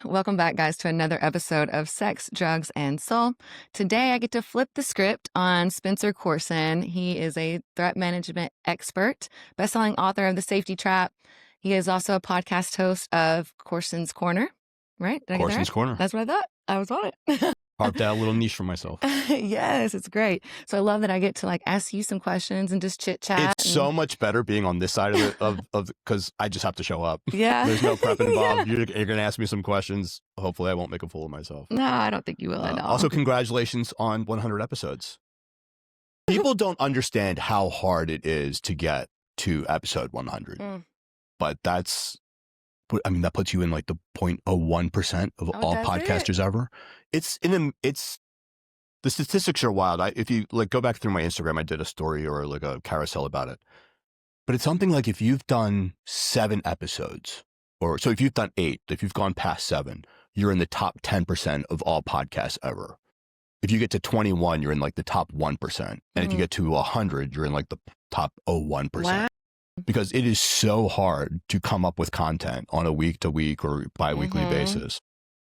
Welcome back, guys, to another episode of Sex, Drugs, and Soul. Today, I get to flip the script on Spencer Coursen. He is a threat management expert, bestselling author of The Safety Trap. He is also a podcast host of Coursen's Corner, right? Did I get that Coursen's right? Corner. That's what I thought. I was on it. Carved out a little niche for myself. Yes, it's great. So I love that I get to ask you some questions and just chit chat. It's so much better being on this side of because I just have to show up. Yeah. There's no prep involved. Yeah. You're going to ask me some questions. Hopefully I won't make a fool of myself. No, I don't think you will at all. Also, congratulations on 100 episodes. People don't understand how hard it is to get to episode 100. But that puts you in the 0.01% of all podcasters ever. The statistics are wild. If you go back through my Instagram, I did a story or a carousel about it. But it's something like if you've done 7 episodes, so if you've done 8, if you've gone past 7, you're in the top 10% of all podcasts ever. If you get to 21, you're in the top 1%. And if you get to 100, you're in the top 0.01%. Wow. Because it is so hard to come up with content on a week-to-week or bi-weekly basis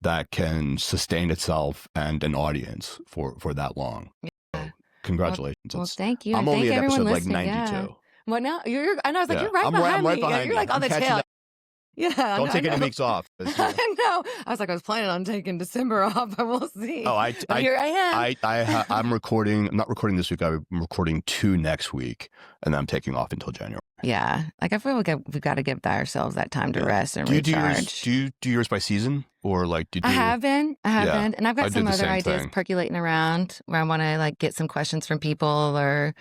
that can sustain itself and an audience for that long. Yeah. So, congratulations. Well, thank you. I'm only at episode 92. Yeah. Well, now I was like, you're right I'm behind right me. behind you're you. on the tail. Yeah. Don't take any weeks off. I know. I was I was planning on taking December off, but we'll see. Oh, here I am. I'm recording. I'm not recording this week. I'm recording 2 next week, and then I'm taking off until January. Yeah. I feel like we've got to give ourselves that time to rest and recharge. Do you do yours by season or do you do? I have been. And I've got some other ideas thing. Percolating around where I want to get some questions from people or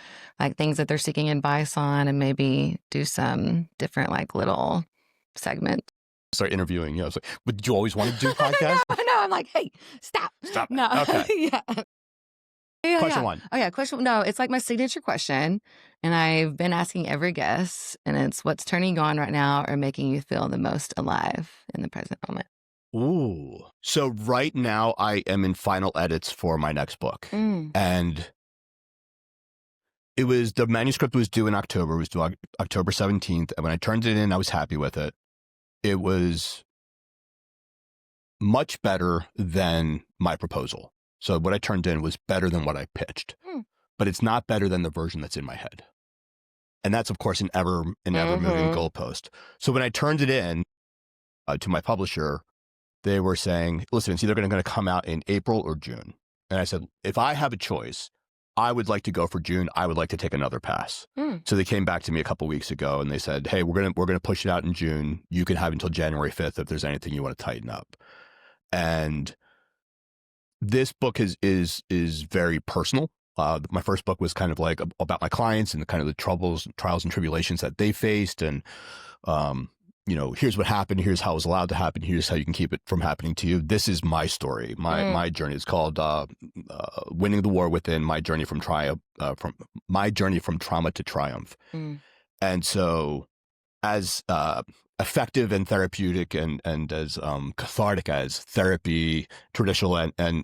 things that they're seeking advice on and maybe do some different little segment. Start interviewing. Yeah. But did you always want to do podcasts? No, I'm like, hey, stop. Stop. No. Okay. Yeah. Question 1. Oh, yeah. Question. No, it's my signature question. And I've been asking every guest, and it's what's turning you on right now or making you feel the most alive in the present moment. Ooh. So right now I am in final edits for my next book. And the manuscript was due in October. It was due October 17th. And when I turned it in, I was happy with it. It was much better than my proposal. So what I turned in was better than what I pitched, but it's not better than the version that's in my head. And that's, of course, an ever moving goalpost. So when I turned it in to my publisher, they were saying, listen, it's either going to come out in April or June. And I said, if I have a choice, I would like to go for June. I would like to take another pass. So they came back to me a couple of weeks ago and they said, hey, we're going to push it out in June. You can have until January 5th if there's anything you want to tighten up. And this book is very personal. My first book was kind of about my clients and the trials and tribulations that they faced. And, here's what happened. Here's how it was allowed to happen. Here's how you can keep it from happening to you. This is my story. My journey is called Winning the War Within, my journey from trauma to triumph. And so as effective and therapeutic and as cathartic as therapy, traditional and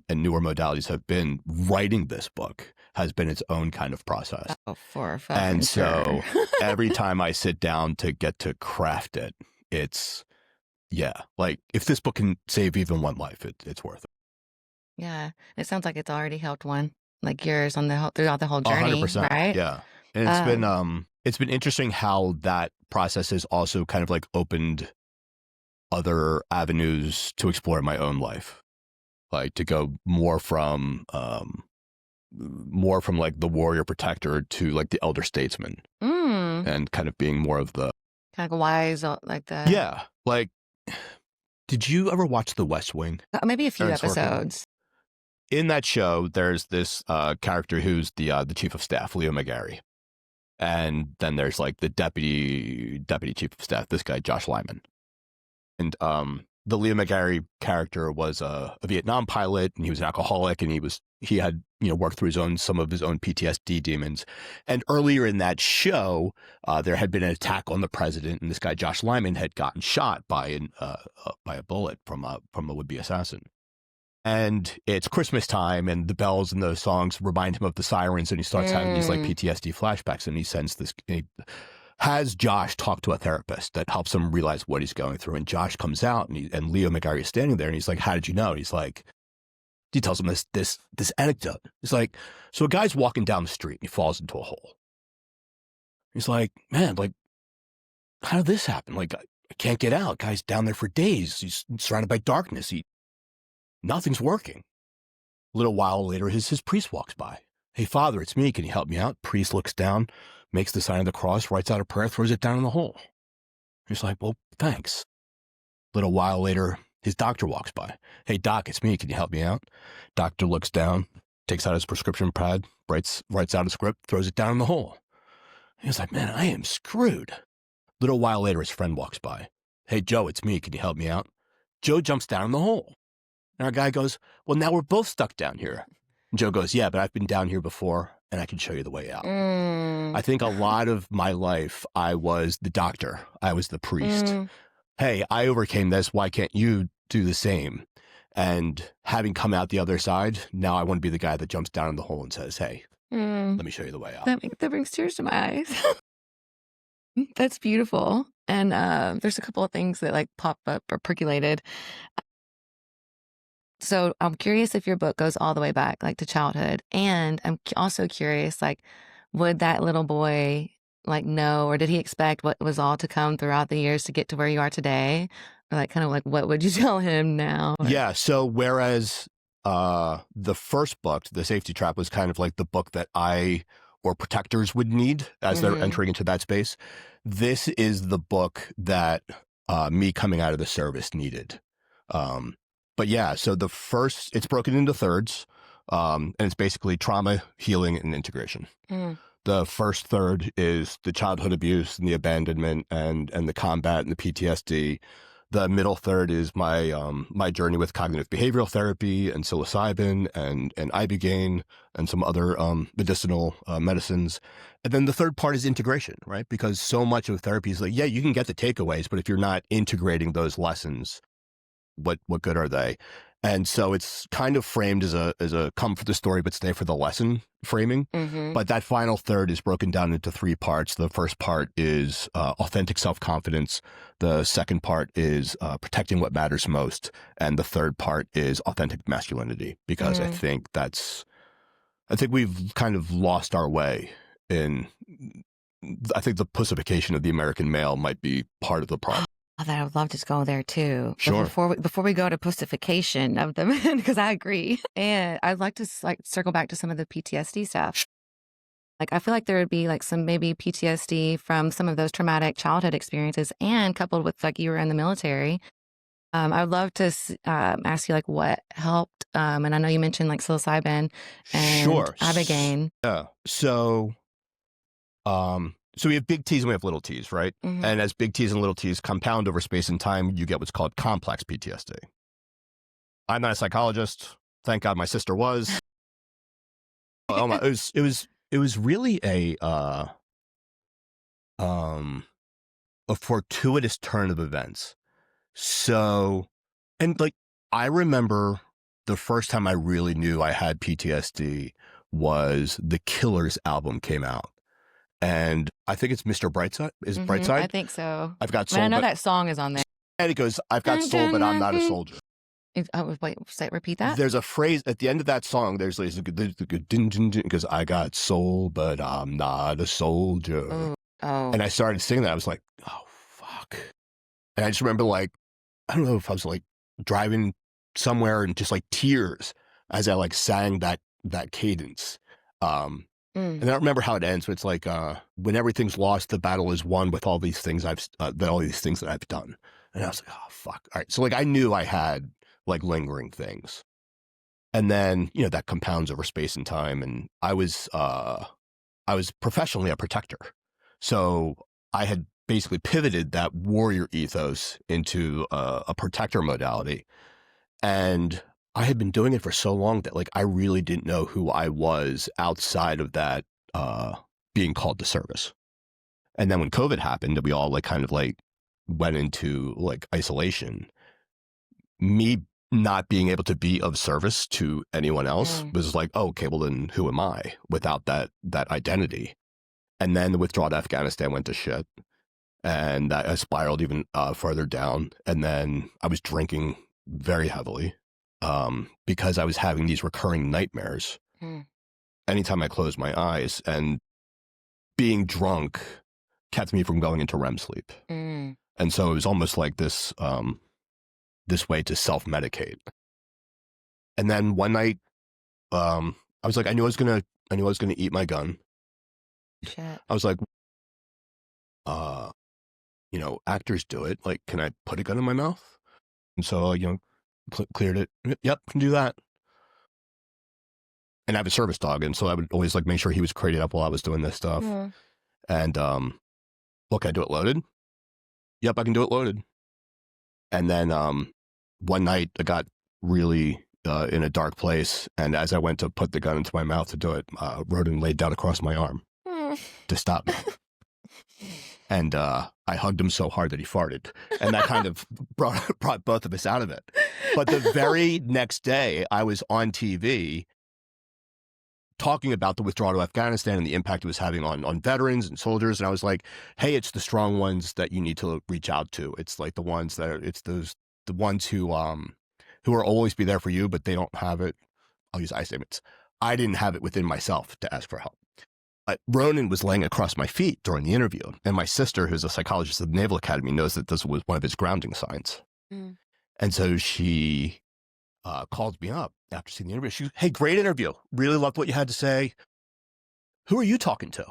newer modalities have been, writing this book has been its own kind of process. Oh, for and so sure. every time I sit down to get to craft it, it's, if this book can save even one life, it's worth it. Yeah. It sounds like it's already helped one, like yours throughout the whole journey, 100%, right? Yeah. And it's been interesting how that process has also kind of opened other avenues to explore in my own life, to go more from the warrior protector to the elder statesman, and kind of being more of the kind of wise, like that. Yeah. Did you ever watch The West Wing? Maybe a few episodes. In that show, there's this character who's the chief of staff, Leo McGarry. And then there's the deputy chief of staff, this guy, Josh Lyman. And the Leo McGarry character was a Vietnam pilot, and he was an alcoholic, and he had worked through some of his own PTSD demons. And earlier in that show, there had been an attack on the president, and this guy Josh Lyman had gotten shot by a bullet from a would-be assassin. And it's Christmas time, and the bells and the songs remind him of the sirens, and he starts having these PTSD flashbacks, and he sends this has Josh talk to a therapist that helps him realize what he's going through. And Josh comes out and Leo McGarry is standing there and he's like, how did you know? He's like, he tells him this anecdote. He's like, so a guy's walking down the street and he falls into a hole. He's like, man, like, how did this happen? Like, I can't get out. Guy's down there for days. He's surrounded by darkness. Nothing's working. A little while later, his priest walks by. Hey, Father, it's me. Can you help me out? Priest looks down, makes the sign of the cross, writes out a prayer, throws it down in the hole. He's like, well, thanks. A little while later, his doctor walks by. Hey, doc, it's me. Can you help me out? Doctor looks down, takes out his prescription pad, writes out a script, throws it down in the hole. He's like, man, I am screwed. A little while later, his friend walks by. Hey, Joe, it's me. Can you help me out? Joe jumps down in the hole. And our guy goes, well, now we're both stuck down here. And Joe goes, yeah, but I've been down here before and I can show you the way out. I think a lot of my life, I was the doctor. I was the priest. Hey, I overcame this. Why can't you do the same? And having come out the other side, now I want to be the guy that jumps down in the hole and says, hey, let me show you the way out. That brings tears to my eyes. That's beautiful. And there's a couple of things that like pop up or percolated. So I'm curious if your book goes all the way back, like to childhood. And I'm also curious, like, would that little boy like know, or did he expect what was all to come throughout the years to get to where you are today? Or like, kind of like, what would you tell him now? Or... Yeah. So whereas the first book, The Safety Trap, was kind of like the book that or protectors would need as they're entering into that space, this is the book that me coming out of the service needed. But yeah, so it's broken into thirds, and it's basically trauma, healing, and integration. The first third is the childhood abuse and the abandonment and the combat and the PTSD. The middle third is my journey with cognitive behavioral therapy and psilocybin and Ibogaine and some other medicinal medicines. And then the third part is integration, right? Because so much of therapy is like, yeah, you can get the takeaways, but if you're not integrating those lessons, what good are they? And so it's kind of framed as a come for the story but stay for the lesson framing. But that final third is broken down into three parts. The first part is authentic self-confidence. The second part is protecting what matters most. And the third part is authentic masculinity, because I think we've kind of lost our way in, I think the pussification of the American male might be part of the problem. That I would love to go there too. Sure. But before we go to pussification of the men, because I agree, and I'd like to like circle back to some of the PTSD stuff. Like I feel like there would be like some maybe PTSD from some of those traumatic childhood experiences, and coupled with like you were in the military. I would love to ask you like what helped. And I know you mentioned like psilocybin and Ibogaine. Yeah. So we have big T's and we have little T's, right? And as big T's and little T's compound over space and time, you get what's called complex PTSD. I'm not a psychologist. Thank God my sister was. It was really a fortuitous turn of events. So, and like, I remember the first time I really knew I had PTSD was the Killers album came out. And I think it's Mr. Brightside. Is Brightside? I think so. I've got soul. I know that song is on there. And it goes, I've got soul, but I'm not a soldier. Wait, repeat that? There's a phrase at the end of that song. There's a good ding, ding, ding. It goes, I got soul, but I'm not a soldier. Oh. And I started singing that. I was like, oh, fuck. And I just remember like, I don't know if I was like driving somewhere and just like tears as I like sang that cadence. And I don't remember how it ends, but it's like, when everything's lost, the battle is won with all these things that I've done. And I was like, oh, fuck. All right. So like, I knew I had like lingering things. And then, that compounds over space and time. And I was professionally a protector. So I had basically pivoted that warrior ethos into a protector modality. And I had been doing it for so long that like I really didn't know who I was outside of that being called to service. And then when COVID happened, we all like kind of like went into like isolation. Me not being able to be of service to anyone else was like, oh, okay, well then who am I without that identity? And then the withdrawal to Afghanistan went to shit. And that I spiraled even further down. And then I was drinking very heavily because I was having these recurring nightmares anytime I closed my eyes. And being drunk kept me from going into REM sleep. And so it was almost like this this way to self-medicate. And then one night, I was like, I knew I was gonna eat my gun. Shit. I was like, actors do it. Like, can I put a gun in my mouth? And so, cleared it. Yep, can do that. And I have a service dog, and so I would always like make sure he was crated up while I was doing this stuff. And look, can I do it loaded? Yep, I can do it loaded. And then one night I got really in a dark place, and as I went to put the gun into my mouth to do it, Rodin laid down across my arm to stop me. And I hugged him so hard that he farted. And that kind of brought both of us out of it. But the very next day, I was on TV talking about the withdrawal to Afghanistan and the impact it was having on veterans and soldiers. And I was like, hey, it's the strong ones that you need to reach out to. It's like the ones the ones who will always be there for you, but they don't have it. I'll use I statements. I didn't have it within myself to ask for help. Ronan was laying across my feet during the interview, and my sister, who's a psychologist at the Naval Academy, knows that this was one of his grounding signs. And so she called me up after seeing the interview. She was, hey, great interview. Really loved what you had to say. Who are you talking to?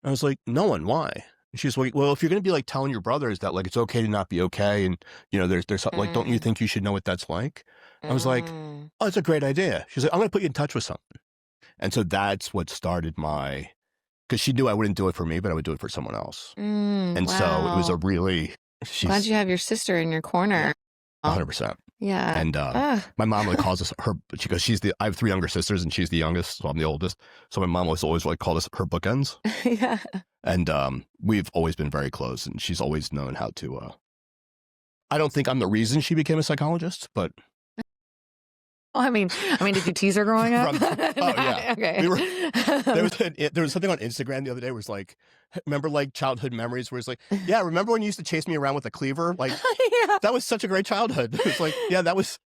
I was like, no one. Why? And she was like, well, if you're going to be like telling your brothers that like it's okay to not be okay, and there's like, don't you think you should know what that's like? I was like, oh, it's a great idea. She's like, I'm going to put you in touch with someone. And so that's what started because she knew I wouldn't do it for me, but I would do it for someone else. And so it was a really... Glad you have your sister in your corner. 100%. Yeah. And my mom like calls us her, she goes, I have 3 younger sisters and she's the youngest, so I'm the oldest. So my mom always like called us her bookends. Yeah. And we've always been very close, and she's always known how to... I don't think I'm the reason she became a psychologist, but... I mean, did you tease her growing up? Oh yeah. Okay. There was something on Instagram the other day where it's like, remember like childhood memories where it's like, yeah, remember when you used to chase me around with a cleaver? Like, that was such a great childhood. It's like, yeah, that was.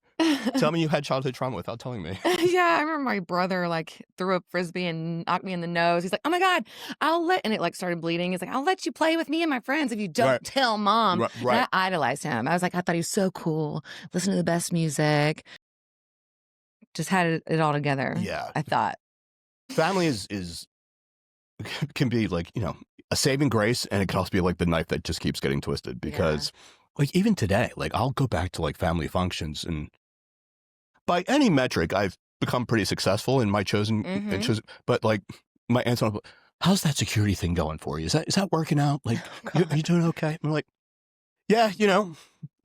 Tell me you had childhood trauma without telling me. Yeah, I remember my brother like threw a frisbee and knocked me in the nose. He's like, oh my God, and it like started bleeding. He's like, I'll let you play with me and my friends if you don't tell mom. Right. And I idolized him. I was like, I thought he was so cool. Listen to the best music. Just had it all together. Yeah. I thought. Family is can be like, a saving grace, and it can also be like the knife that just keeps getting twisted because like even today, like I'll go back to like family functions, and by any metric, I've become pretty successful in my chosen, but like my aunt's like, how's that security thing going for you? Is that working out? Like, you doing okay? I'm like, yeah,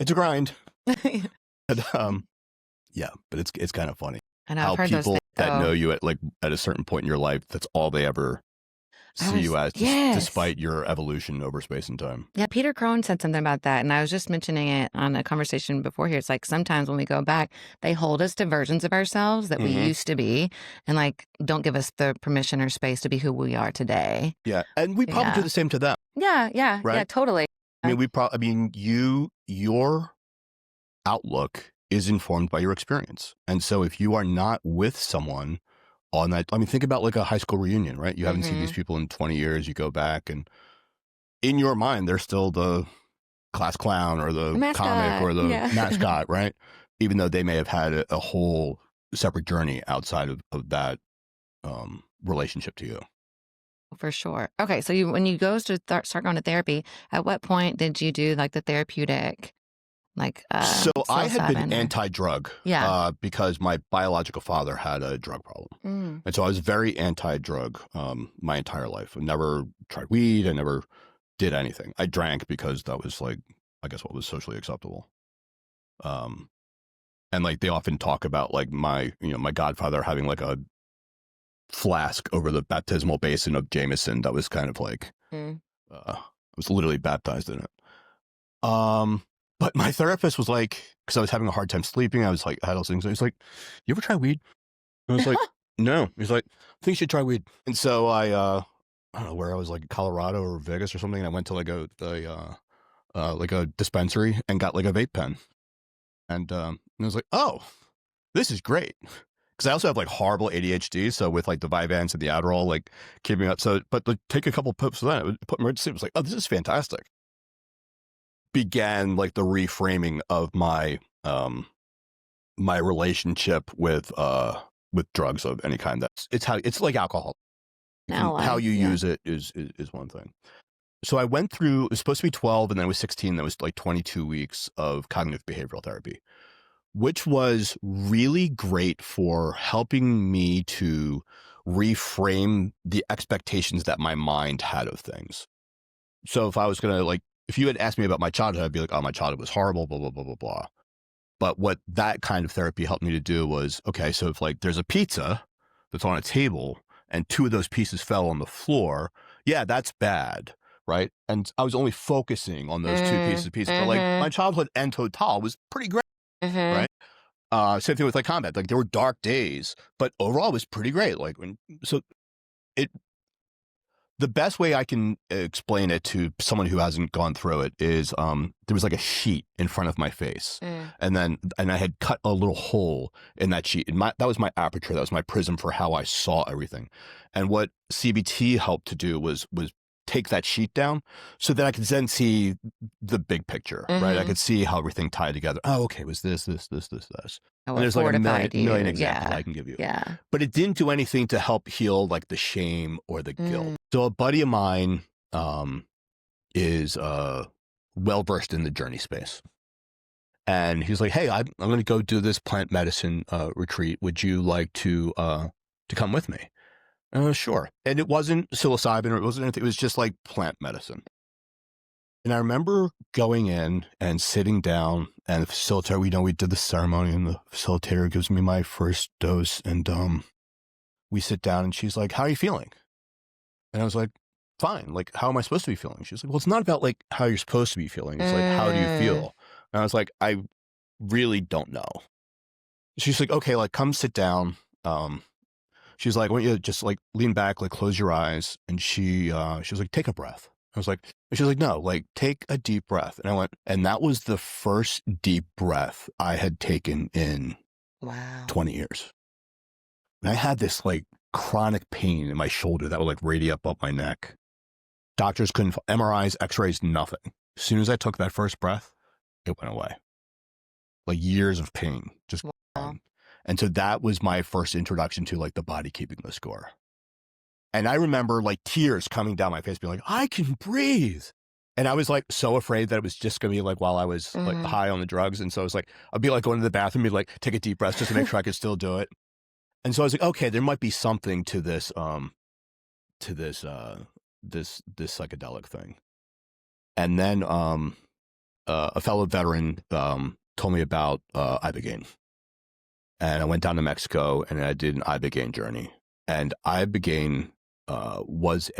it's a grind. And, yeah, but it's kind of funny how people that know you at a certain point in your life, that's all they ever see you as, despite your evolution over space and time. Yeah, Peter Crone said something about that, and I was just mentioning it on a conversation before here. It's like sometimes when we go back, they hold us to versions of ourselves that we used to be, and like don't give us the permission or space to be who we are today. Yeah, and we probably do the same to them. Yeah, right? Yeah, totally. I mean, your outlook is informed by your experience. And so if you are not with someone on that, I mean, think about like a high school reunion, right? You haven't seen these people in 20 years, you go back, and in your mind, they're still the class clown or the comic or the mascot, right? Even though they may have had a whole separate journey outside of that relationship to you. For sure. Okay, so when you go to start going to therapy, at what point did you do like the therapeutic? So I had been anti-drug because my biological father had a drug problem. And so I was very anti-drug my entire life. I never tried weed. I never did anything. I drank because that was like, I guess, what was socially acceptable. And like they often talk about like my godfather having like a flask over the baptismal basin of Jameson that was kind of like, I was literally baptized in it. But my therapist was like, because I was having a hard time sleeping, I was like, I had all those things. He's like, you ever try weed? And I was like, no. He's like, I think you should try weed. And so I I don't know where I was, like Colorado or Vegas or something. And I went to like a dispensary and got like a vape pen. And I was like, oh, this is great. Because I also have like horrible ADHD. So with like the Vyvanse and the Adderall, like keeping me up. So, but like, take a couple puffs of that, it would put me right to sleep. It was like, oh, this is fantastic. Began like the reframing of my my relationship with drugs of any kind. It's like alcohol. How you use it is one thing. So I went through, it was supposed to be 12 and then it was 16. That was like 22 weeks of cognitive behavioral therapy, which was really great for helping me to reframe the expectations that my mind had of things. So if I was going to like, if you had asked me about my childhood, I'd be like, oh, my childhood was horrible, blah, blah, blah, blah, blah. But what that kind of therapy helped me to do was, okay, so if like there's a pizza that's on a table and 2 of those pieces fell on the floor, yeah, that's bad, right? And I was only focusing on those 2 pieces of pizza. But like my childhood en total was pretty great, right? Same thing with like combat. Like there were dark days, but overall it was pretty great. Like the best way I can explain it to someone who hasn't gone through it is there was like a sheet in front of my face, and I had cut a little hole in that sheet, and that was my aperture, that was my prism for how I saw everything. And what CBT helped to do was take that sheet down so that I could then see the big picture, right? I could see how everything tied together. Oh, okay, it was this. Oh, And there's like a million examples yeah. I can give you. Yeah. But it didn't do anything to help heal like the shame or the guilt. So a buddy of mine is well-versed in the journey space. And he's like, hey, I'm going to go do this plant medicine retreat. Would you like to come with me? Sure. And it wasn't psilocybin or it wasn't anything. It was just like plant medicine. And I remember going in and sitting down, and the facilitator, we did the ceremony, and the facilitator gives me my first dose, and we sit down, and she's like, how are you feeling? And I was like, fine. Like, how am I supposed to be feeling? She's like, well, it's not about like how you're supposed to be feeling. It's like, how do you feel? And I was like, I really don't know. She's like, okay, like come sit down. She's like, I want you to just like lean back, like close your eyes. And she was like, take a breath. I was like, and she was like, no, like take a deep breath. And I went, and that was the first deep breath I had taken in 20 years. And I had this like chronic pain in my shoulder that would like radiate up my neck. Doctors couldn't, MRIs, x-rays, nothing. As soon as I took that first breath, it went away. Like years of pain, just gone. And so that was my first introduction to like the body keeping the score. And I remember like tears coming down my face, being like, I can breathe. And I was like so afraid that it was just going to be like while I was like high on the drugs. And so I was like, I'd be like going to the bathroom, be like, take a deep breath just to make sure I could still do it. And so I was like, okay, there might be something to this psychedelic thing. And then a fellow veteran told me about Ibogaine. And I went down to Mexico and I did an Ibogaine journey. And Ibogaine was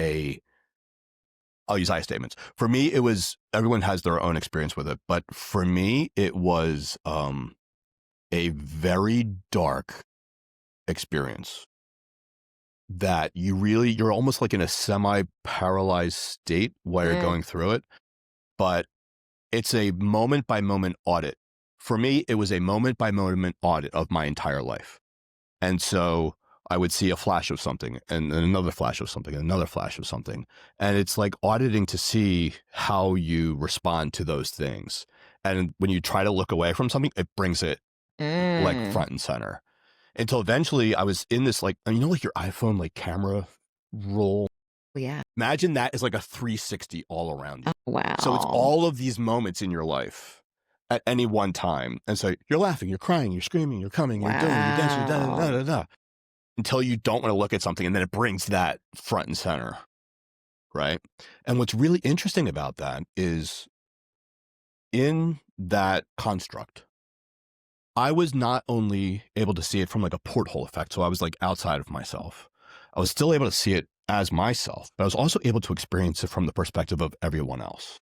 I'll use I statements. For me, it was, everyone has their own experience with it. But for me, it was a very dark experience that you're almost like in a semi-paralyzed state while you're going through it. But it's a moment by moment audit. For me, it was a moment by moment audit of my entire life. And so I would see a flash of something and another flash of something and another flash of something. And it's like auditing to see how you respond to those things. And when you try to look away from something, it brings it like front and center. Until eventually I was in this like, you know, like your iPhone like camera roll. Yeah. Imagine that is like a 360 all around you. Oh, wow. So it's all of these moments in your life at any one time. And so you're laughing, you're crying, you're screaming, you're coming, you're doing, you're dancing, da, da, da, da, until you don't want to look at something. And then it brings that front and center. Right. And what's really interesting about that is in that construct, I was not only able to see it from like a porthole effect. So I was like outside of myself. I was still able to see it as myself, but I was also able to experience it from the perspective of everyone else.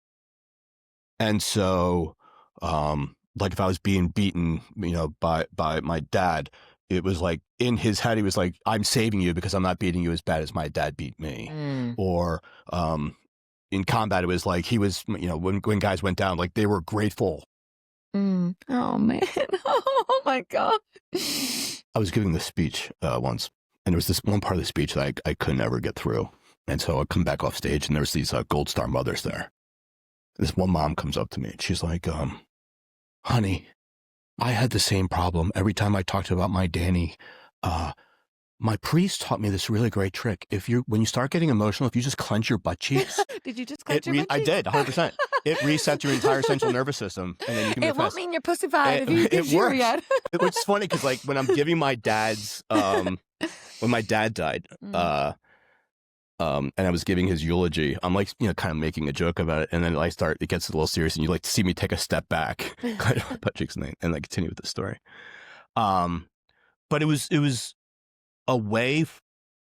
And so, like if I was being beaten, you know, by my dad, it was like in his head, he was like, I'm saving you because I'm not beating you as bad as my dad beat me. Or in combat, it was like he was, when guys went down, like they were grateful. Oh, man. Oh, my God. I was giving this speech once, and there was this one part of the speech that I could never get through. And so I come back off stage, and there's these Gold Star mothers there. This one mom comes up to me, and she's like, honey, I had the same problem every time I talked about my Danny. My priest taught me this really great trick. When you start getting emotional, if you just clench your butt cheeks. Did you just clench your butt cheeks? I did, 100%. It resets your entire central nervous system, and then you can move It won't mean you're pussified if you it works. Yet. Which is funny because, like, when I'm giving my dad's, when my dad died, and I was giving his eulogy, I'm like, kind of making a joke about it, and then it gets a little serious, and you like to see me take a step back, clench my butt cheeks, and like continue with the story. But it was a way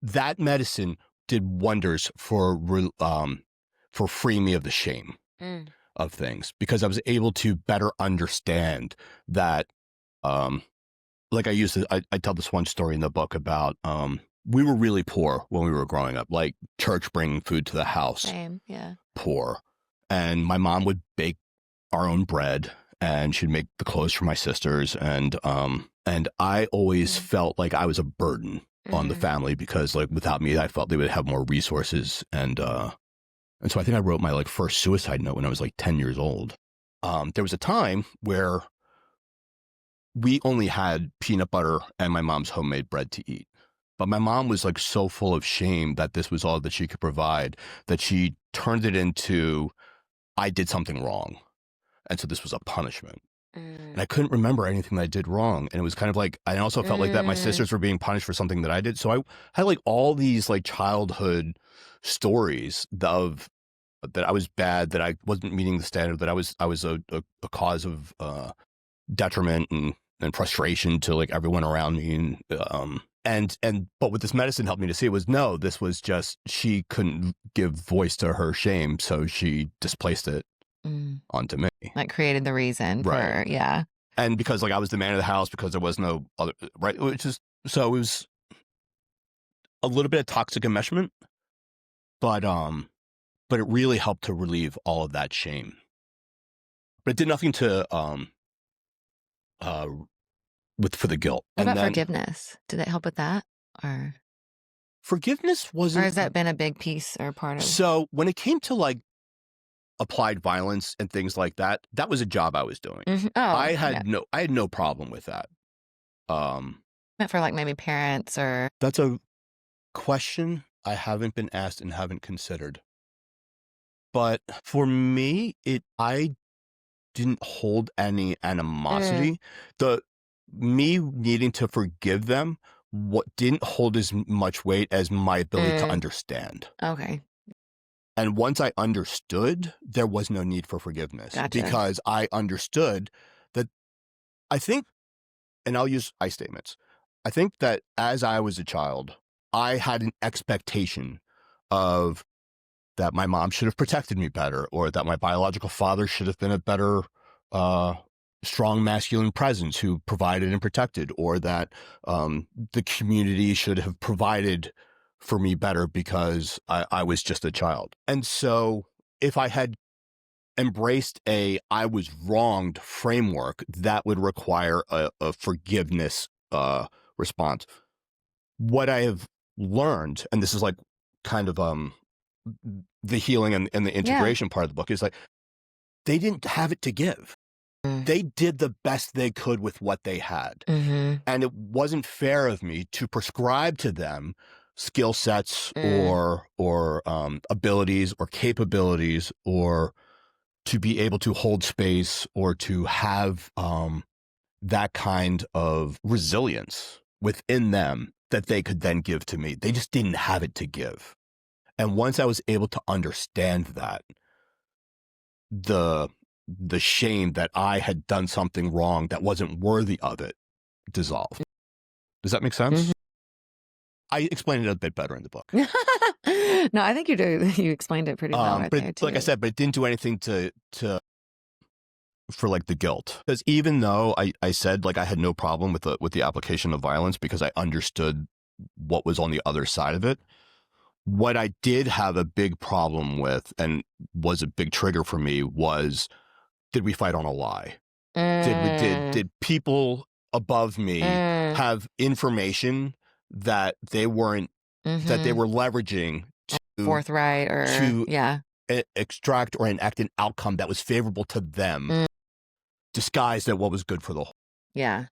that medicine did wonders for freeing me of the shame of things, because I was able to better understand that, like I tell this one story in the book about, we were really poor when we were growing up, like church bringing food to the house. Same, yeah. Poor. And my mom would bake our own bread, and she'd make the clothes for my sisters. And I always felt like I was a burden on the family, because like without me, I felt they would have more resources. And so I think I wrote my like first suicide note when I was like 10 years old. There was a time where we only had peanut butter and my mom's homemade bread to eat. But my mom was like so full of shame that this was all that she could provide, that she turned it into, I did something wrong. And so this was a punishment. And I couldn't remember anything that I did wrong. And it was kind of like, I also felt like that my sisters were being punished for something that I did. So I had like all these like childhood stories that I was bad, that I wasn't meeting the standard, that I was a cause of detriment and frustration to like everyone around me. But what this medicine helped me to see was, no, this was just, she couldn't give voice to her shame, so she displaced it onto me. Like created the reason for, yeah. And because like I was the man of the house, because there was no other, right? So it was a little bit of toxic enmeshment, but it really helped to relieve all of that shame. But it did nothing to for the guilt. What about forgiveness? Did it help with that? Or forgiveness wasn't. Or has that been a big piece or part of? So when it came to like applied violence and things like that, that was a job I was doing. Oh, I had no problem with that. Meant for like maybe parents or. That's a question I haven't been asked and haven't considered. But for me, I didn't hold any animosity. Me needing to forgive them, what didn't hold as much weight as my ability to understand. Okay. And once I understood, there was no need for forgiveness. Gotcha. Because I understood that, I think, and I'll use I statements, I think that as I was a child, I had an expectation of that my mom should have protected me better, or that my biological father should have been a better strong masculine presence who provided and protected, or that the community should have provided for me better because I was just a child. And so if I had embraced I was wronged framework, that would require a forgiveness response. What I have learned, and this is like kind of the healing and the integration part of the book, is like, they didn't have it to give. They did the best they could with what they had. And it wasn't fair of me to prescribe to them skill sets or abilities or capabilities, or to be able to hold space, or to have that kind of resilience within them that they could then give to me. They just didn't have it to give. And once I was able to understand that, the shame that I had done something wrong that wasn't worthy of it dissolved. Does that make sense? I explained it a bit better in the book. No, I think you do. You explained it pretty well right but there too. Like I said, but it didn't do anything to like the guilt. Because even though I said like I had no problem with the application of violence because I understood what was on the other side of it, what I did have a big problem with and was a big trigger for me was, did we fight on a lie? Did people above me have information that they weren't that they were leveraging to forthright or to extract or enact an outcome that was favorable to them, disguised as what was good for the whole. Yeah.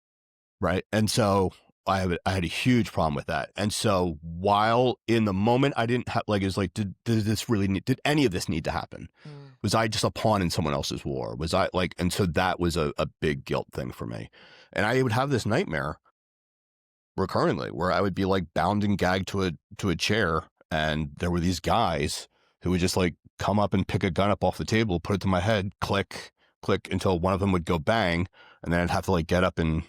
Right. And so I had a huge problem with that. And so while in the moment I didn't have like, it was like, did any of this need to happen? Was I just a pawn in someone else's war? Was I like, and so that was a big guilt thing for me. And I would have this nightmare recurrently where I would be like bound and gagged to a chair. And there were these guys who would just like come up and pick a gun up off the table, put it to my head, click, click until one of them would go bang. And then I'd have to like get up and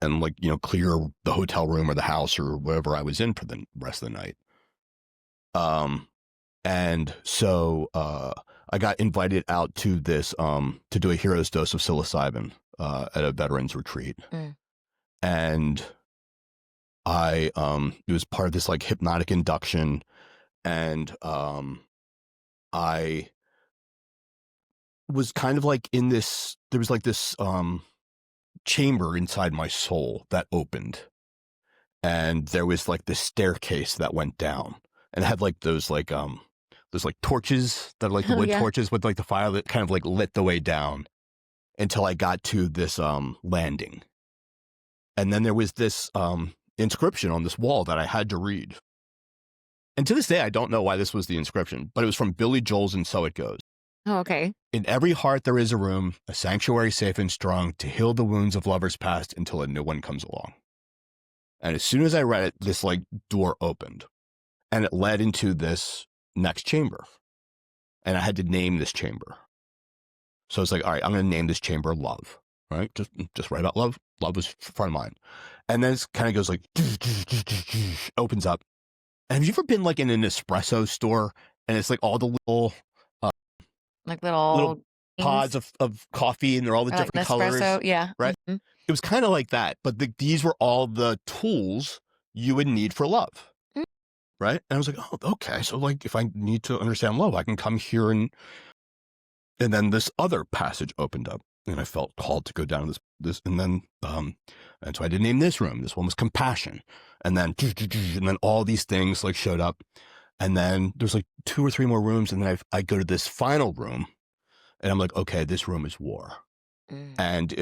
like, you know, clear the hotel room or the house or wherever I was in for the rest of the night. And so I got invited out to this to do a hero's dose of psilocybin at a veterans retreat. And it was part of this like hypnotic induction, and I was kind of like in this, there was like this chamber inside my soul that opened, and there was like this staircase that went down, and it had like those like torches that are like the wood torches with like the fire that kind of like lit the way down until I got to this landing. And then there was this inscription on this wall that I had to read. And to this day, I don't know why this was the inscription, but it was from Billy Joel's And So It Goes. Oh, okay. In every heart there is a room, a sanctuary safe and strong to heal the wounds of lovers past until a new one comes along. And as soon as I read it, this like door opened and it led into this next chamber. And I had to name this chamber. So it's like, all right, I'm going to name this chamber Love, right? Just write about love. Love was front of mind. And then it kind of goes like, opens up. And have you ever been like in an espresso store and it's like all the little little pods of coffee and they're all the different like colors. Yeah. Right. Mm-hmm. It was kind of like that, but these were all the tools you would need for love. Mm-hmm. Right. And I was like, oh, okay. So like if I need to understand love, I can come here and then this other passage opened up and I felt called to go down this and then and so I did name this room. This one was compassion. And then all these things like showed up. And then there's like 2 or 3 more rooms. And then I go to this final room and I'm like, okay, this room is war. And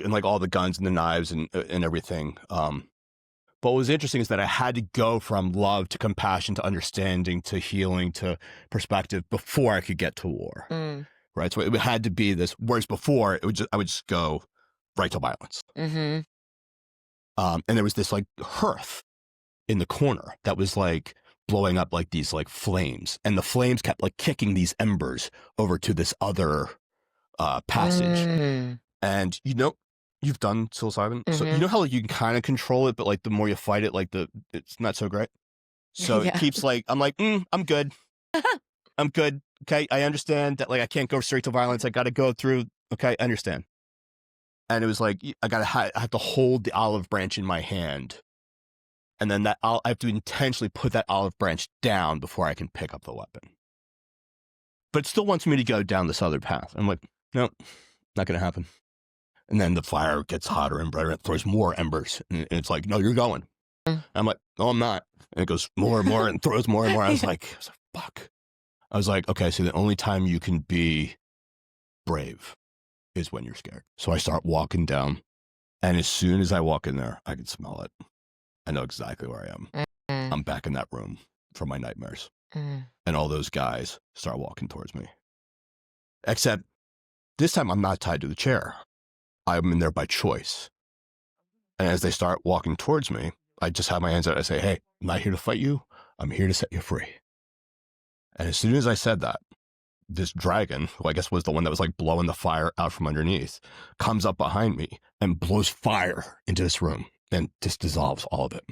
like all the guns and the knives and everything. But what was interesting is that I had to go from love to compassion to understanding to healing to perspective before I could get to war. Right. So it had to be this, whereas before I would just go right to violence. Mm-hmm. And there was this like hearth in the corner that was like blowing up like these like flames, and the flames kept like kicking these embers over to this other passage. And you know, you've done psilocybin, so you know how like you can kind of control it, but like the more you fight it, like it's not so great. So it keeps like, I'm like, I'm good. I'm good. Okay. I understand that like I can't go straight to violence. I got to go through. Okay. I understand. And it was like, I have to hold the olive branch in my hand. And then I have to intentionally put that olive branch down before I can pick up the weapon. But it still wants me to go down this other path. I'm like, no, not going to happen. And then the fire gets hotter and brighter. It throws more embers. And it's like, no, you're going. I'm like, no, I'm not. And it goes more and more and throws more and more. I was like, fuck. I was like, okay, so the only time you can be brave is when you're scared. So I start walking down. And as soon as I walk in there, I can smell it. I know exactly where I am. I'm back in that room from my nightmares. And all those guys start walking towards me. Except this time I'm not tied to the chair. I'm in there by choice. And as they start walking towards me, I just have my hands out. I say, hey, I'm not here to fight you. I'm here to set you free. And as soon as I said that, this dragon, who I guess was the one that was like blowing the fire out from underneath, comes up behind me and blows fire into this room and just dissolves all of it.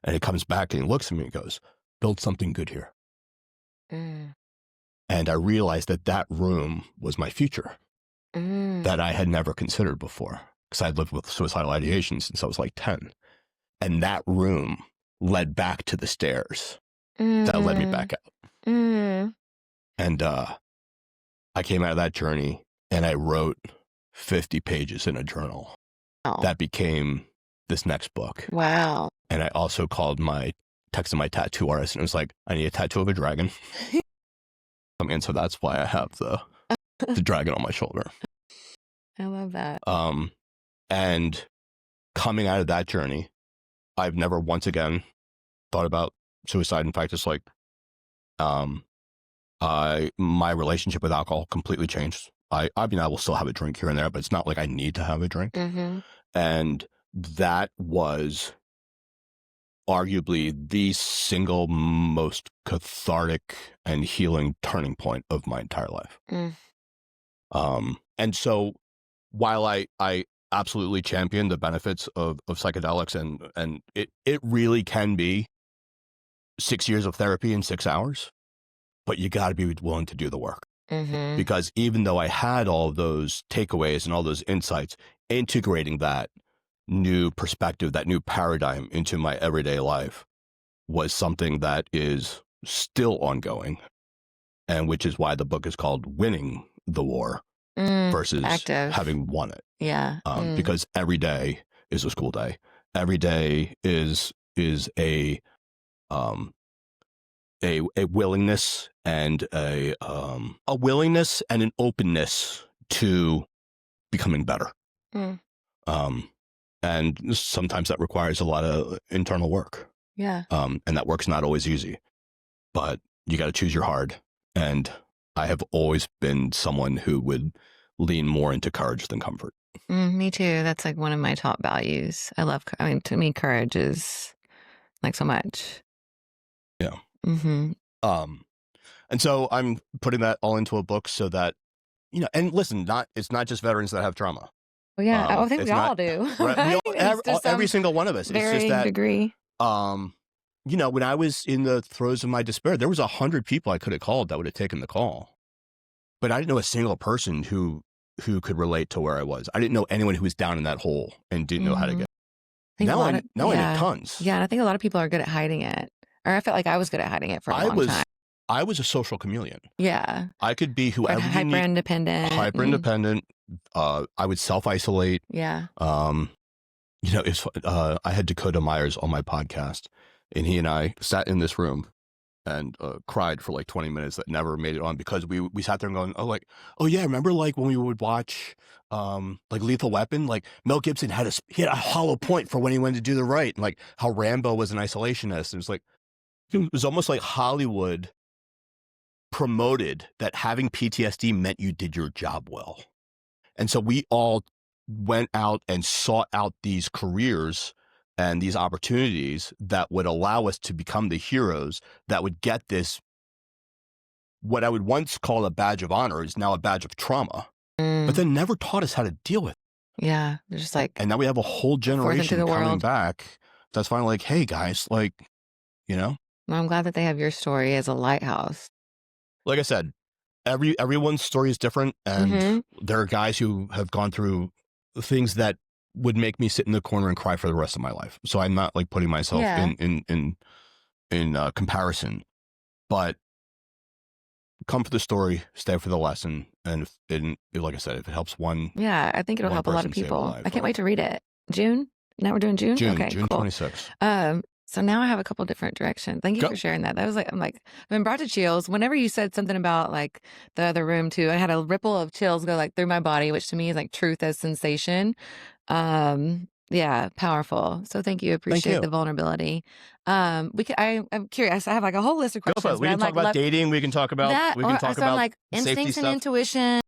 And he comes back and he looks at me and goes, build something good here. And I realized that room was my future. that I had never considered before, because I'd lived with suicidal ideation since I was like 10. And that room led back to the stairs that led me back out. And I came out of that journey and I wrote 50 pages in a journal. That became this next book. Wow. And I also texted my tattoo artist, and it was like, I need a tattoo of a dragon. And so that's why I have the dragon on my shoulder. I love that. And coming out of that journey, I've never once again thought about suicide. In fact, it's like my relationship with alcohol completely changed. I mean, I will still have a drink here and there, but it's not like I need to have a drink. And that was arguably the single most cathartic and healing turning point of my entire life. And so while I absolutely champion the benefits of psychedelics, and it really can be 6 years of therapy in 6 hours, but you got to be willing to do the work. Because even though I had all those takeaways and all those insights, integrating that new perspective, that new paradigm into my everyday life was something that is still ongoing, and which is why the book is called Winning the War versus having won it. Yeah. Because every day is a school day. Every day is a willingness and a willingness and an openness to becoming better. And sometimes that requires a lot of internal work. Yeah. And that work's not always easy, but you got to choose your hard. And I have always been someone who would lean more into courage than comfort. Me too. That's like one of my top values. To me, courage is like so much. Yeah. And so I'm putting that all into a book so that, and listen, it's not just veterans that have trauma. Well, yeah, I think we all do. Right? Every single one of us. It's just that degree. When I was in the throes of my despair, there was 100 people I could have called that would have taken the call, but I didn't know a single person who could relate to where I was. I didn't know anyone who was down in that hole and didn't know how to get. Now I know tons. Yeah, and I think a lot of people are good at hiding it, or I felt like I was good at hiding it for a long time. I was a social chameleon. Yeah, I could be whoever. Hyper independent. I would self-isolate. Yeah. I had Dakota Myers on my podcast, and he and I sat in this room and cried for like 20 minutes that never made it on, because we sat there and going, oh yeah, remember like when we would watch like Lethal Weapon, like Mel Gibson had a hollow point for when he wanted to do the right, and like how Rambo was an isolationist. It was almost like Hollywood promoted that having PTSD meant you did your job well. And so we all went out and sought out these careers and these opportunities that would allow us to become the heroes that would get this, what I would once call a badge of honor is now a badge of trauma, but then never taught us how to deal with it. Yeah. They're just like, and now we have a whole generation coming back that's finally like, hey guys, like, Well, I'm glad that they have your story as a lighthouse. Like I said, everyone's story is different, and there are guys who have gone through things that would make me sit in the corner and cry for the rest of my life. So I'm not like putting myself in comparison, but come for the story, stay for the lesson, and like I said, if it helps one, I think it'll help a lot of people. I can't wait to read it. June? Now we're doing June. Okay, June cool. 26th. So now I have a couple different directions. Thank you for sharing that. That was like, I've been brought to chills. Whenever you said something about like the other room too, I had a ripple of chills go like through my body, which to me is like truth as sensation. Yeah, powerful. So thank you. Appreciate the vulnerability. I'm curious. I have like a whole list of questions. Go for it. We can talk about dating. We can talk about that. Like instincts and intuition,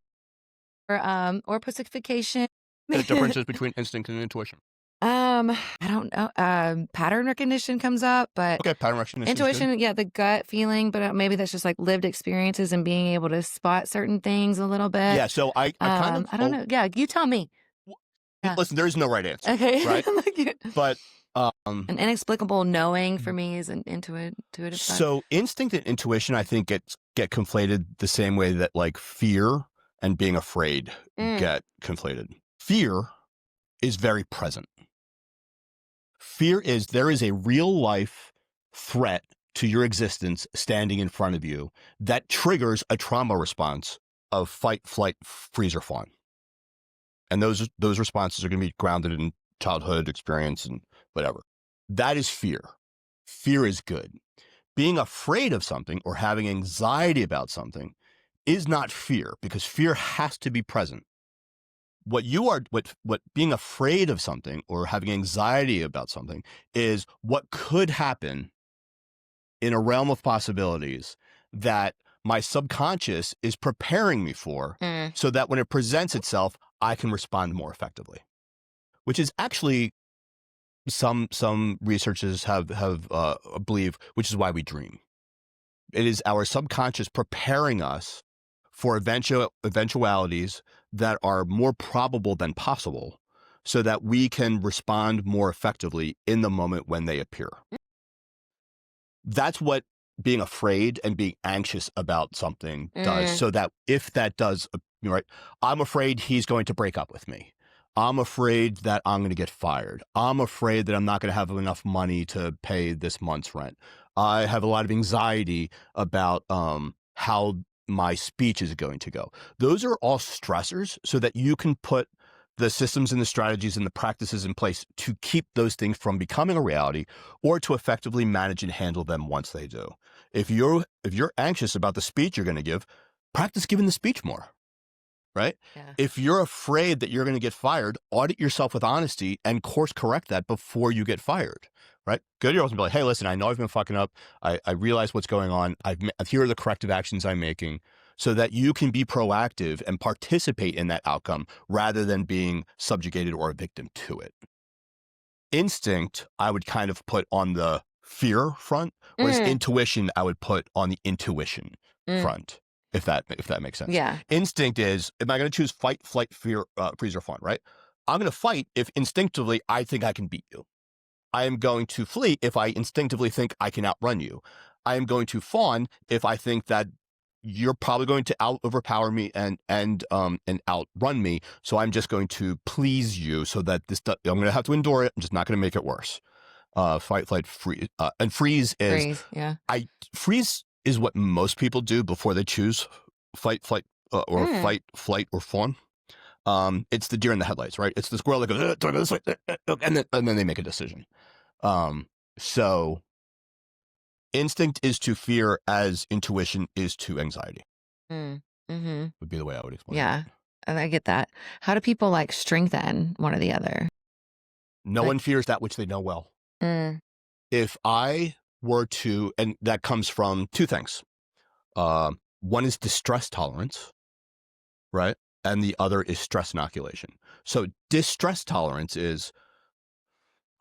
or pussification. The differences between instinct and intuition. I don't know. Pattern recognition comes up, but okay, pattern recognition. Intuition, the gut feeling, but maybe that's just like lived experiences and being able to spot certain things a little bit. Yeah. So I don't know. Yeah, you tell me. Listen, there is no right answer. Okay. Right. But an inexplicable knowing for me is an intuitive. So instinct and intuition, I think, get conflated the same way that like fear and being afraid get conflated. Fear is very present. Fear is, there is a real life threat to your existence standing in front of you that triggers a trauma response of fight, flight, freeze, or fawn. And those responses are going to be grounded in childhood experience and whatever. That is fear. Fear is good. Being afraid of something or having anxiety about something is not fear, because fear has to be present. What being afraid of something or having anxiety about something is what could happen in a realm of possibilities that my subconscious is preparing me for, so that when it presents itself, I can respond more effectively. Which is actually, some researchers have believe, which is why we dream. It is our subconscious preparing us for eventualities that are more probable than possible, so that we can respond more effectively in the moment when they appear. That's what being afraid and being anxious about something does. So that if that does, right, I'm afraid he's going to break up with me. I'm afraid that I'm going to get fired. I'm afraid that I'm not going to have enough money to pay this month's rent. I have a lot of anxiety about how my speech is going to go. Those are all stressors, so that you can put the systems and the strategies and the practices in place to keep those things from becoming a reality, or to effectively manage and handle them once they do. If you're anxious about the speech you're going to give, practice giving the speech more. Right? Yeah. If you're afraid that you're going to get fired, audit yourself with honesty and course correct that before you get fired. Right? Go to your boss and be like, hey, listen, I know I've been fucking up. I realize what's going on. Here are the corrective actions I'm making, so that you can be proactive and participate in that outcome rather than being subjugated or a victim to it. Instinct, I would kind of put on the fear front, whereas intuition, I would put on the intuition front. If that makes sense. Yeah. Instinct is, am I going to choose fight, flight, fear, freeze, or fawn, right? I'm going to fight if instinctively I think I can beat you. I am going to flee if I instinctively think I can outrun you. I am going to fawn if I think that you're probably going to overpower me and outrun me. So I'm just going to please you, so that I'm going to have to endure it. I'm just not going to make it worse. Fight, flight, freeze, and freeze is freeze is what most people do before they choose fight, flight, or fight, flight, or fawn. It's the deer in the headlights, right? It's the squirrel that goes, do I go this way? And then they make a decision. So instinct is to fear as intuition is to anxiety. Would be the way I would explain it. Yeah, I get that. How do people like strengthen one or the other? No one fears that which they know well. If I were to, and that comes from two things. One is distress tolerance, right? And the other is stress inoculation. So distress tolerance is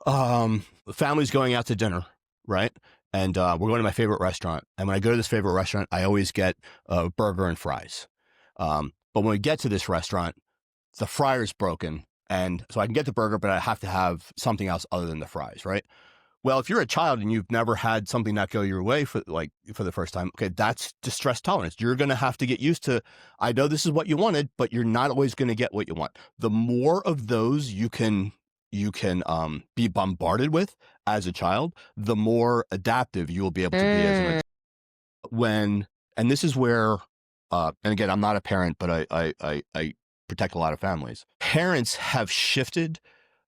the family's going out to dinner, right? And we're going to my favorite restaurant. And when I go to this favorite restaurant, I always get a burger and fries. But when we get to this restaurant, the fryer's broken. And so I can get the burger, but I have to have something else other than the fries, right? Well, if you're a child and you've never had something not go your way for the first time, okay, that's distress tolerance. You're going to have to get used to, I know this is what you wanted, but you're not always going to get what you want. The more of those you can be bombarded with as a child, the more adaptive you will be able to be as an adult. And this is where, and again, I'm not a parent, but I protect a lot of families. Parents have shifted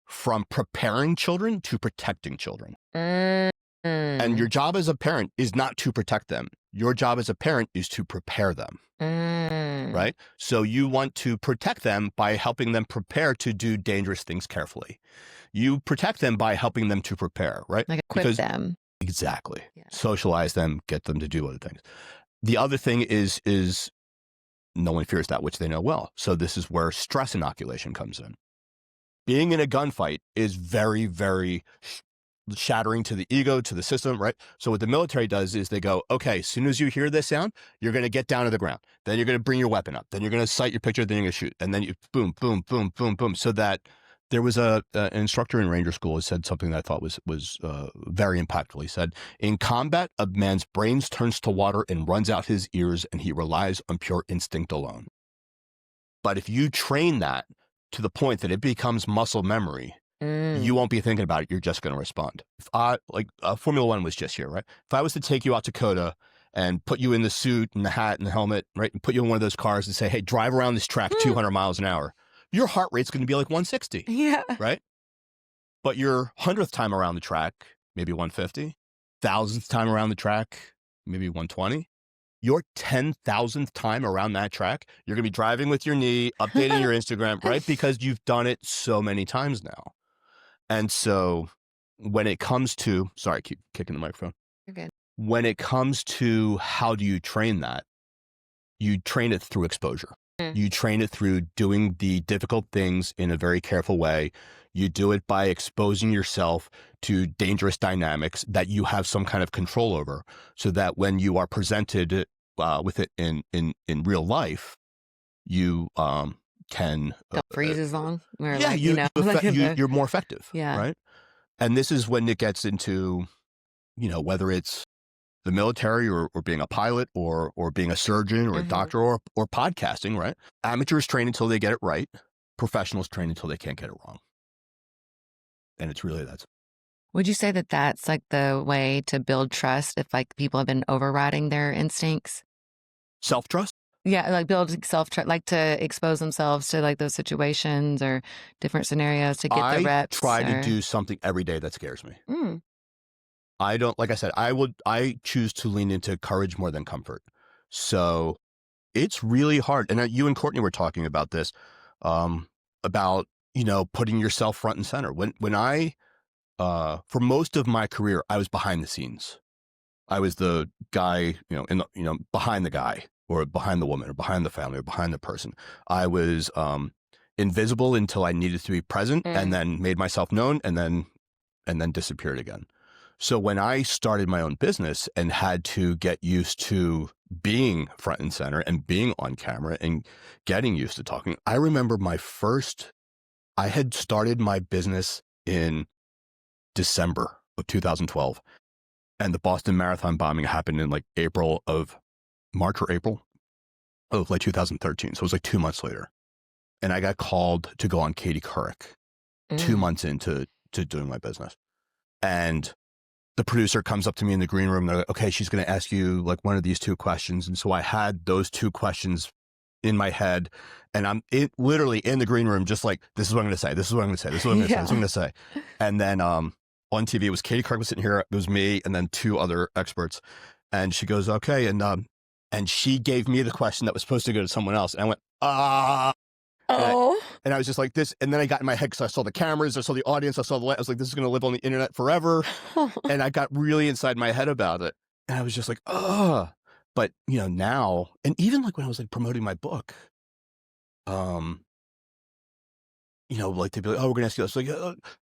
from preparing children to protecting children. And your job as a parent is not to protect them. Your job as a parent is to prepare them. Right? So you want to protect them by helping them prepare to do dangerous things carefully. You protect them by helping them to prepare, right? Like equip them. Exactly. Yeah. Socialize them, get them to do other things. The other thing is no one fears that which they know well. So this is where stress inoculation comes in. Being in a gunfight is very, very shattering to the ego, to the system, right? So what the military does is they go, okay, as soon as you hear this sound, you're going to get down to the ground. Then you're going to bring your weapon up. Then you're going to sight your picture. Then you're going to shoot. And then you boom, boom, boom, boom, boom. So that there was an instructor in Ranger School who said something that I thought was very impactful. He said, in combat, a man's brains turns to water and runs out his ears, and he relies on pure instinct alone. But if you train that to the point that it becomes muscle memory, you won't be thinking about it. You're just going to respond. If Formula One was just here, right? If I was to take you out to Coda and put you in the suit and the hat and the helmet, right, and put you in one of those cars and say, hey, drive around this track 200 miles an hour, your heart rate's going to be like 160. Yeah. Right? But your 100th time around the track, maybe 150. 1,000th time around the track, maybe 120. Your 10,000th time around that track, you're going to be driving with your knee, updating your Instagram, right? Because you've done it so many times now. And so when it comes to, sorry, I keep kicking the microphone. You're good. When it comes to how do you train that, you train it through exposure. You train it through doing the difficult things in a very careful way. You do it by exposing yourself to dangerous dynamics that you have some kind of control over, so that when you are presented with it in real life, you can Don't freeze as long. Or yeah, like, you're more effective. Yeah. Right. And this is when it gets into, whether it's the military or being a pilot or being a surgeon or a doctor or podcasting, right? Amateurs train until they get it right. Professionals train until they can't get it wrong. And it's really that. Would you say that that's like the way to build trust if like people have been overriding their instincts? Self-trust? Yeah, like build self-trust, like to expose themselves to like those situations or different scenarios to get the reps. I try to do something every day that scares me. I don't, like I said, I choose to lean into courage more than comfort. So it's really hard. And you and Courtney were talking about this, about, putting yourself front and center. When I, for most of my career, I was behind the scenes. I was the guy, behind the guy or behind the woman or behind the family or behind the person. I was, invisible until I needed to be present and then made myself known and then disappeared again. So when I started my own business and had to get used to being front and center and being on camera and getting used to talking, I remember I had started my business in December of 2012, and the Boston Marathon bombing happened in like March or April of like 2013. So it was like 2 months later. And I got called to go on Katie Couric 2 months into doing my business. And the producer comes up to me in the green room. They're like, okay, she's going to ask you like one of these 2 questions. And so I had those 2 questions in my head, and I'm literally in the green room, just like, this is what I'm going to say. This is what I'm going to say. This is what I'm going to say. This is what I'm going to say. And then on TV, it was Katie Couric was sitting here. It was me and then 2 other experts. And she goes, okay. And she gave me the question that was supposed to go to someone else. And I went, And I was just like this. And then I got in my head because I saw the cameras, I saw the audience, I saw the light. I was like, this is going to live on the internet forever. And I got really inside my head about it. And I was just like, But, now, and even like when I was like promoting my book, like they'd be like, oh, we're going to ask you this. Like,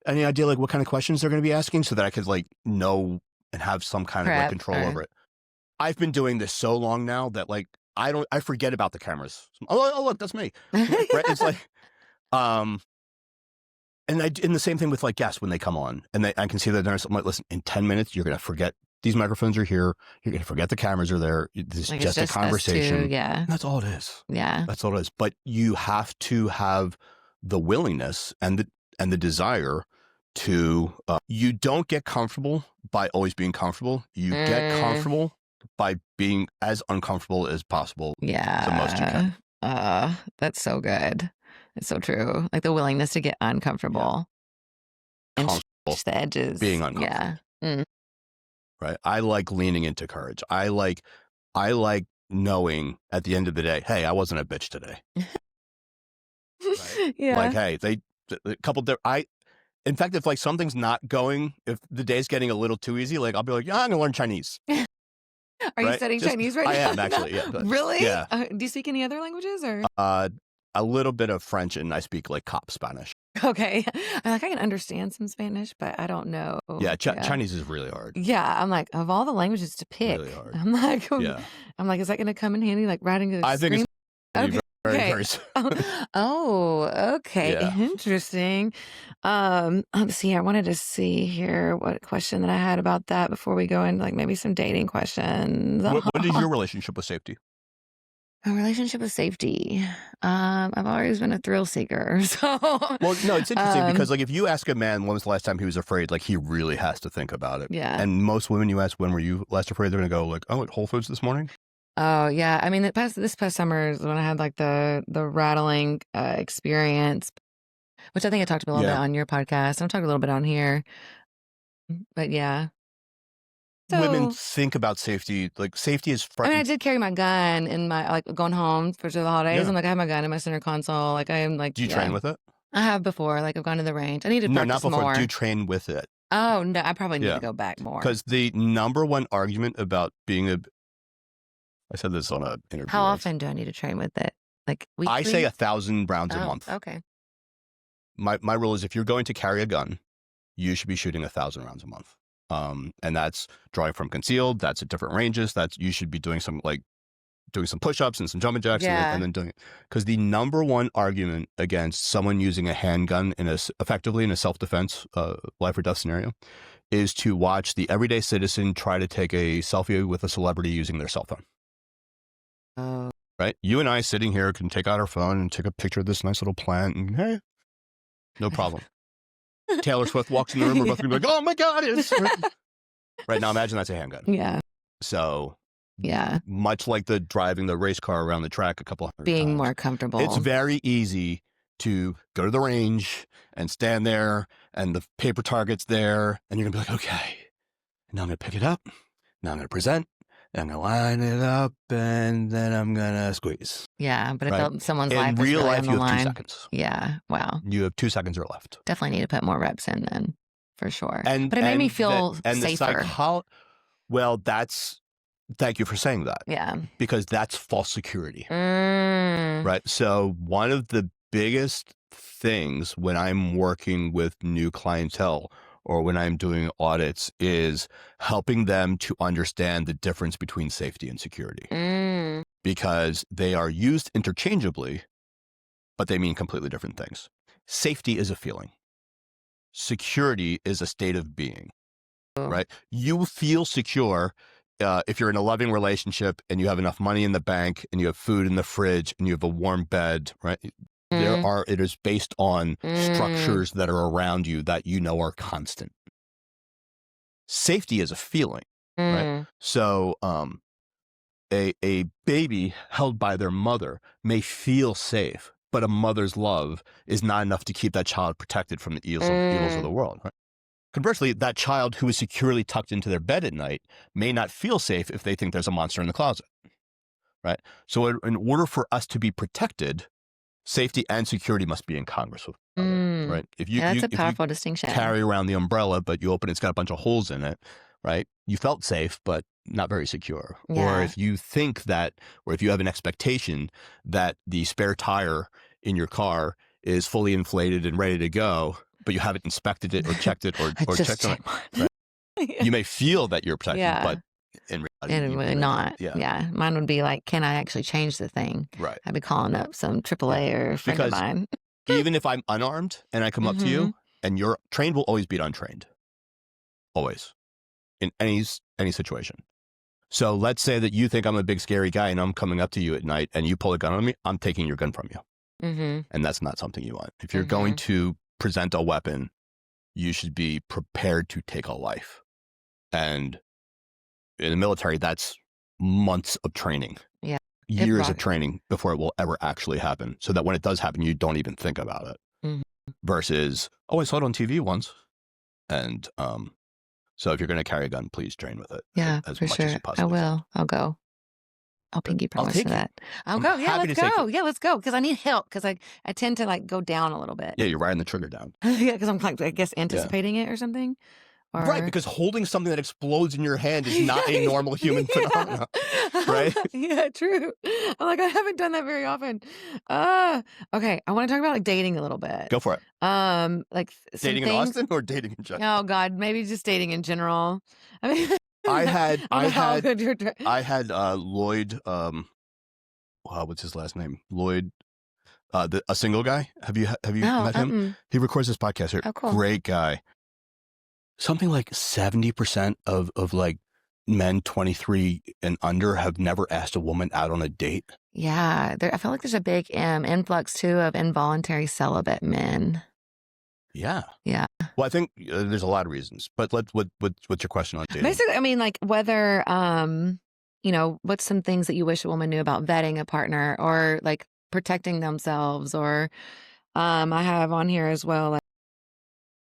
any idea like what kind of questions they're going to be asking so that I could like know and have some kind of like control over it. I've been doing this so long now that like, I forget about the cameras. Oh, look, that's me. Right? It's like, and the same thing with like guests when they come on and I can see that they're like, listen, in 10 minutes, you're going to forget these microphones are here. You're going to forget the cameras are there. This is just a conversation. Yeah. And that's all it is. Yeah. That's all it is. But you have to have the willingness and the desire to, you don't get comfortable by always being comfortable. You get comfortable by being as uncomfortable as possible. Yeah. The most you can. That's so good. It's so true. Like the willingness to get uncomfortable and stretch the edges. Being uncomfortable. Yeah. Right. I like leaning into courage. I like knowing at the end of the day, hey, I wasn't a bitch today. Right? Yeah. Like, hey, in fact, if like something's not going, if the day's getting a little too easy, like I'll be like, yeah, I'm gonna learn Chinese. Are you studying Chinese right now? I am actually. Yeah. Really? Yeah. Do you speak any other languages or? A little bit of French, and I speak like cop Spanish. Okay. I can understand some Spanish, but I don't know. Yeah, Chinese is really hard. Yeah, I'm like, of all the languages to pick, Really hard. I'm like, is that going to come in handy, like writing a I think it's Okay. very Oh, okay. Yeah. Interesting. Let's see. I wanted to see here what question that I had about that before we go into like maybe some dating questions. What is your relationship with safety? A relationship with safety. I've always been a thrill seeker. So, well, no, it's interesting because like if you ask a man when was the last time he was afraid, like he really has to think about it. Yeah. And most women you ask when were you last afraid, they're going to go like, oh, at Whole Foods this morning. Oh yeah. I mean, this past summer is when I had like the rattling experience, which I think I talked a little bit on your podcast. I'm talking a little bit on here, but yeah. So, women think about safety. Like safety is front. I mean, I did carry my gun in my, like going home for the holidays. Yeah. I'm like, I have my gun in my center console. Like I am like. Do you train with it? I have before. Like I've gone to the range. I need to practice not before. more. Do you train with it? Oh no, I probably need to go back more. Because the number one argument about being I said this on an interview. How often do I need to train with it? Like weekly? I say 1,000 rounds a month. Okay. My rule is if you're going to carry a gun, you should be shooting 1,000 rounds a month. And that's drawing from concealed. That's at different ranges. That's you should be doing some push-ups and some jumping jacks and then doing it. Because the number one argument against someone using a handgun effectively in a self-defense life or death scenario is to watch the everyday citizen try to take a selfie with a celebrity using their cell phone. Right? You and I sitting here can take out our phone and take a picture of this nice little plant and hey, no problem. Taylor Swift walks in the room, we're both gonna be like, oh my God, it's right now. Imagine that's a handgun. Yeah. So much like driving the race car around the track a couple hundred being times, more comfortable. It's very easy to go to the range and stand there and the paper target's there and you're gonna be like, okay, now I'm gonna pick it up. Now I'm gonna present. I'm going to line it up, and then I'm going to squeeze. Yeah, but if someone's life in is real really life, on the you have line, 2 seconds. Yeah, wow. You have 2 seconds or left. Definitely need to put more reps in then, for sure. But it made me feel safer. Well, thank you for saying that. Yeah. Because that's false security. Right? So one of the biggest things when I'm working with new clientele or when I'm doing audits is helping them to understand the difference between safety and security. Because they are used interchangeably, but they mean completely different things. Safety is a feeling. Security is a state of being, right? You feel secure if you're in a loving relationship and you have enough money in the bank and you have food in the fridge and you have a warm bed, right? It is based on structures that are around you that you know are constant. Safety is a feeling, right? So a baby held by their mother may feel safe, but a mother's love is not enough to keep that child protected from the evils of the world, right? Conversely, that child who is securely tucked into their bed at night may not feel safe if they think there's a monster in the closet, right? So in order for us to be protected, safety and security must be in Congress with each other, right? That's a powerful distinction. Carry around the umbrella, but you open it's got a bunch of holes in it, right? You felt safe, but not very secure. Or if you think that, or if you have an expectation that the spare tire in your car is fully inflated and ready to go, but you haven't inspected it or checked it or checked on it, right? You may feel that you're protected, but in reality, really not. Yeah. Mine would be like, can I actually change the thing? Right. I'd be calling up some AAA or a friend of mine. Even if I'm unarmed and I come up to you and you're trained will always beat untrained. Always. In any situation. So let's say that you think I'm a big scary guy and I'm coming up to you at night and you pull a gun on me, I'm taking your gun from you. And that's not something you want. If you're going to present a weapon, you should be prepared to take a life. And in the military, that's months of training. Yeah. Years of training before it will ever actually happen. So that when it does happen, you don't even think about it. Versus, oh, I saw it on TV once. And so if you're going to carry a gun, please train with it. Yeah, as for much sure. as you possibly will. I'll go. I'll pinky promise for that. I'll I'm go. Yeah, happy let's to take go. Yeah, let's go. Because I need help. Because I tend to like go down a little bit. Yeah, you're riding the trigger down. Yeah, because I'm like, I guess anticipating it or something. Right, because holding something that explodes in your hand is not a normal human phenomenon, right? Yeah, true. I'm like, I haven't done that very often. Okay, I want to talk about like dating a little bit. Go for it. Like dating in Austin or dating in general? Oh God, maybe just dating in general. I mean, I had Lloyd. What's his last name? Lloyd. A single guy. Have you met him? He records this podcast here. Oh, cool. Great guy. Something like 70% of like men 23 and under have never asked a woman out on a date. Yeah, I feel like there's a big influx too of involuntary celibate men. Yeah. Yeah. Well, I think there's a lot of reasons, but what's your question on dating? Basically, I mean, like whether, what's some things that you wish a woman knew about vetting a partner or like protecting themselves, or I have on here as well, like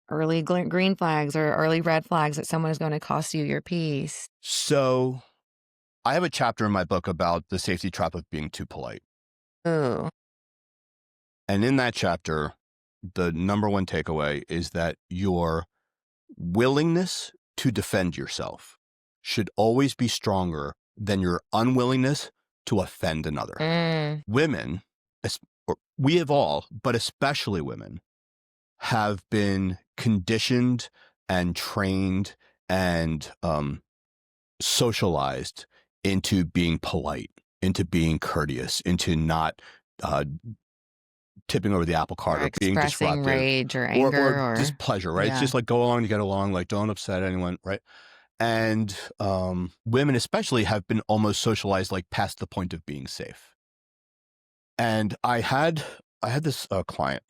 early green flags or early red flags that someone is going to cost you your peace. So I have a chapter in my book about the safety trap of being too polite. Ooh. And in that chapter, the number one takeaway is that your willingness to defend yourself should always be stronger than your unwillingness to offend another. Women, we have all, but especially women, have been conditioned and trained and socialized into being polite, into being courteous, into not tipping over the apple cart or being disruptive, rage or anger or displeasure, right? Yeah. It's just like go along to get along, like don't upset anyone, right? And women especially have been almost socialized like past the point of being safe. And I had this client,